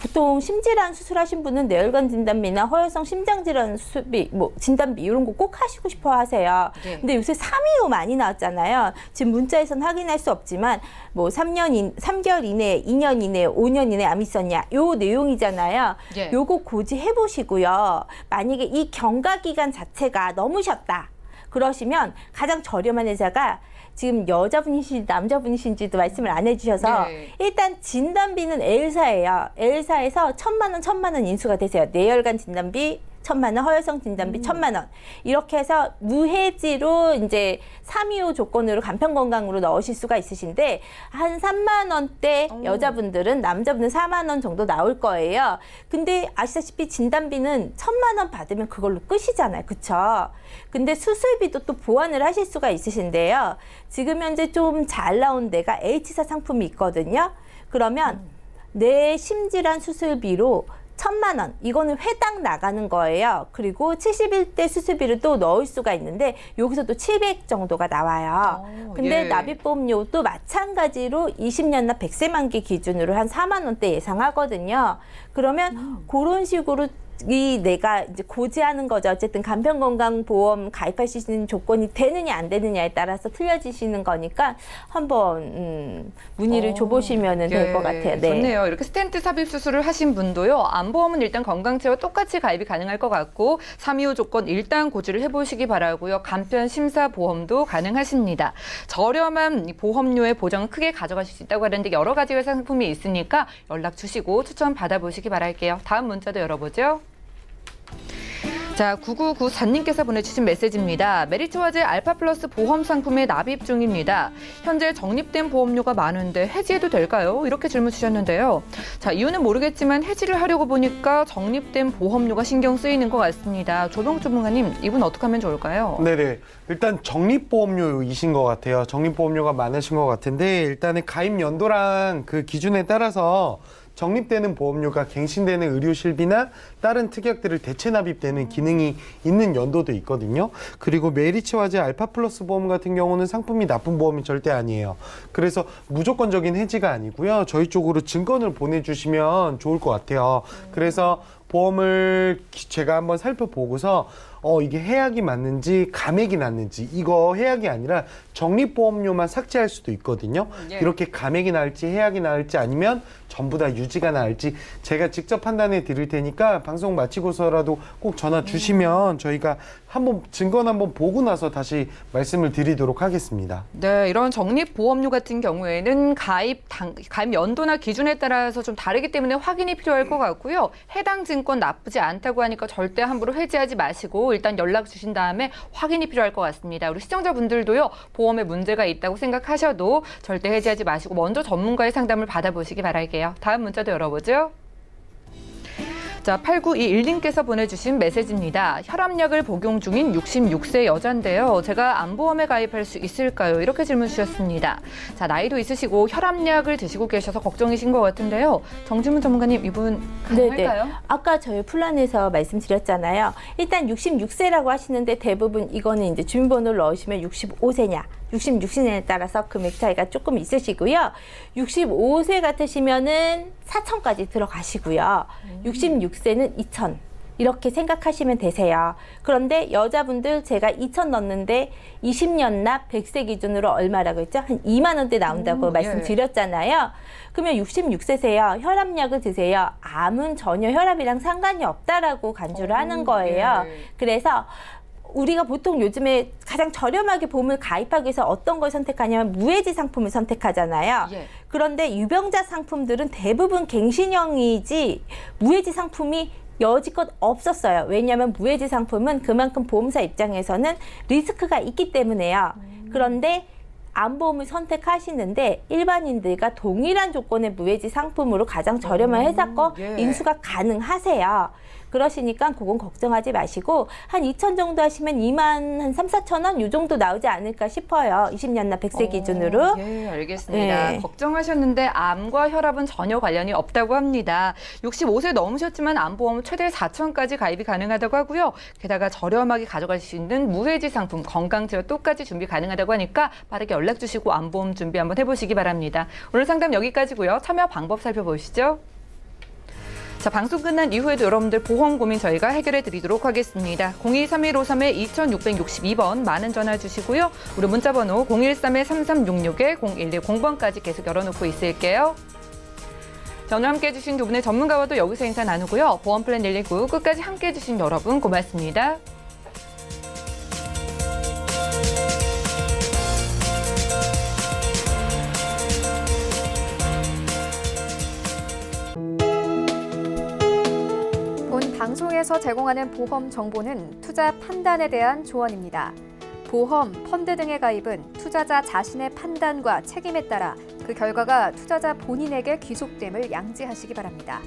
보통 심질환 수술하신 분은 뇌혈관 진단비나 허혈성 심장질환 수술비, 진단비 이런 거 꼭 하시고 싶어 하세요. 네. 근데 요새 325 많이 나왔잖아요. 지금 문자에선 확인할 수 없지만 3개월 이내에, 2년 이내에, 5년 이내에 암 있었냐 요 내용이잖아요. 예. 요거 고지해 보시고요. 만약에 이 경과 기간 자체가 넘으셨다. 그러시면 가장 저렴한 회사가 지금 여자분이신지 남자분이신지도 말씀을 안 해주셔서 네. 일단 진단비는 L사예요. L사에서 1,000만 원 인수가 되세요. 뇌혈관 진단비 1,000만 원, 허혈성 진단비 1,000만 원. 이렇게 해서 무해지로 이제 325 조건으로 간편건강으로 넣으실 수가 있으신데 한 3만 원대 여자분들은 남자분은 4만 원 정도 나올 거예요. 근데 아시다시피 진단비는 1,000만 원 받으면 그걸로 끝이잖아요. 그쵸? 근데 수술비도 또 보완을 하실 수가 있으신데요. 지금 현재 좀 잘 나온 데가 H사 상품이 있거든요. 그러면 뇌 심질환 수술비로 1,000만 원, 이거는 회당 나가는 거예요. 그리고 71대 수술비를 또 넣을 수가 있는데 여기서 또 700 정도가 나와요. 근데 예. 납입보험료도 마찬가지로 20년 납 100세 만기 기준으로 한 4만 원대 예상하거든요. 그러면 그런 식으로 내가 이제 고지하는 거죠. 어쨌든 간편건강보험 가입할 수 있는 조건이 되느냐 안 되느냐에 따라서 틀려지시는 거니까 한번 문의를 줘보시면 될 것 같아요. 네. 좋네요. 이렇게 스텐트 삽입 수술을 하신 분도요. 암보험은 일단 건강체와 똑같이 가입이 가능할 것 같고 325 조건 일단 고지를 해보시기 바라고요. 간편 심사 보험도 가능하십니다. 저렴한 보험료의 보장을 크게 가져가실 수 있다고 하는데 여러 가지 상품이 있으니까 연락 주시고 추천 받아보시기 바랄게요. 다음 문자도 열어보죠. 자, 9994님께서 보내주신 메시지입니다. 메리츠와제 알파 플러스 보험 상품에 납입 중입니다. 현재 적립된 보험료가 많은데 해지해도 될까요? 이렇게 질문 주셨는데요. 자, 이유는 모르겠지만 해지를 하려고 보니까 적립된 보험료가 신경 쓰이는 것 같습니다. 조병 전문가님, 이분 어떻게 하면 좋을까요? 네네. 일단 적립보험료이신 것 같아요. 적립보험료가 많으신 것 같은데 일단은 가입 연도랑 그 기준에 따라서 적립되는 보험료가 갱신되는 의료실비나 다른 특약들을 대체 납입되는 기능이 있는 연도도 있거든요. 그리고 메리츠와제 알파 플러스 보험 같은 경우는 상품이 나쁜 보험이 절대 아니에요. 그래서 무조건적인 해지가 아니고요. 저희 쪽으로 증권을 보내주시면 좋을 것 같아요. 그래서 보험을 제가 한번 살펴보고서 이게 해약이 맞는지 감액이 났는지, 이거 해약이 아니라 적립보험료만 삭제할 수도 있거든요. 예. 이렇게 감액이 나을지 해약이 나을지 아니면 전부 다 유지가 나을지 제가 직접 판단해 드릴 테니까 방송 마치고서라도 꼭 전화 주시면 저희가 한번 증권 한번 보고 나서 다시 말씀을 드리도록 하겠습니다. 네, 이런 적립보험료 같은 경우에는 가입 연도나 기준에 따라서 좀 다르기 때문에 확인이 필요할 것 같고요. 해당 증권 나쁘지 않다고 하니까 절대 함부로 해지하지 마시고 일단 연락 주신 다음에 확인이 필요할 것 같습니다. 우리 시청자분들도요, 보험에 문제가 있다고 생각하셔도 절대 해지하지 마시고 먼저 전문가의 상담을 받아보시기 바랄게요. 다음 문자도 열어보죠. 자, 8921님께서 보내주신 메시지입니다. 혈압약을 복용 중인 66세 여자인데요. 제가 암보험에 가입할 수 있을까요? 이렇게 질문 주셨습니다. 자, 나이도 있으시고 혈압약을 드시고 계셔서 걱정이신 것 같은데요. 정지문 전문가님, 이분 가능할까요? 네네. 아까 저희 플랜에서 말씀드렸잖아요. 일단 66세라고 하시는데 대부분 이거는 이제 주민번호를 넣으시면 65세냐, 66세냐에 따라서 금액 차이가 조금 있으시고요. 65세 같으시면은 4천까지 들어가시고요. 66세는 2천. 이렇게 생각하시면 되세요. 그런데 여자분들 제가 2천 넣었는데 20년 납 100세 기준으로 얼마라고 했죠? 한 2만 원대 나온다고 말씀드렸잖아요. 그러면 66세세요. 혈압약을 드세요. 암은 전혀 혈압이랑 상관이 없다라고 간주를 하는 거예요. 그래서 우리가 보통 요즘에 가장 저렴하게 보험을 가입하기 위해서 어떤 걸 선택하냐면 무해지 상품을 선택하잖아요. 그런데 유병자 상품들은 대부분 갱신형이지 무해지 상품이 여지껏 없었어요. 왜냐하면 무해지 상품은 그만큼 보험사 입장에서는 리스크가 있기 때문에요. 그런데 암보험을 선택하시는데 일반인들과 동일한 조건의 무해지 상품으로 가장 저렴한 회사 거 예. 인수가 가능하세요. 그러시니까 그건 걱정하지 마시고 한 2천 정도 하시면 2만 한 3, 4천 원 이 정도 나오지 않을까 싶어요. 20년납 100세 기준으로. 예, 알겠습니다. 네. 걱정하셨는데 암과 혈압은 전혀 관련이 없다고 합니다. 65세 넘으셨지만 암보험 최대 4천까지 가입이 가능하다고 하고요. 게다가 저렴하게 가져갈 수 있는 무해지 상품, 건강지와 똑같이 준비 가능하다고 하니까 빠르게 연락 주시고 암보험 준비 한번 해보시기 바랍니다. 오늘 상담 여기까지고요. 참여 방법 살펴보시죠. 자, 방송 끝난 이후에도 여러분들 보험 고민 저희가 해결해 드리도록 하겠습니다. 023153-2662번 많은 전화 주시고요. 우리 문자번호 013-3366-0110번까지 계속 열어놓고 있을게요. 자, 오늘 함께해 주신 두 분의 전문가와도 여기서 인사 나누고요. 보험 플랜 119 끝까지 함께해 주신 여러분 고맙습니다. 본 방송에서 제공하는 보험 정보는 투자 판단에 대한 조언입니다. 보험, 펀드 등의 가입은 투자자 자신의 판단과 책임에 따라 그 결과가 투자자 본인에게 귀속됨을 양지하시기 바랍니다.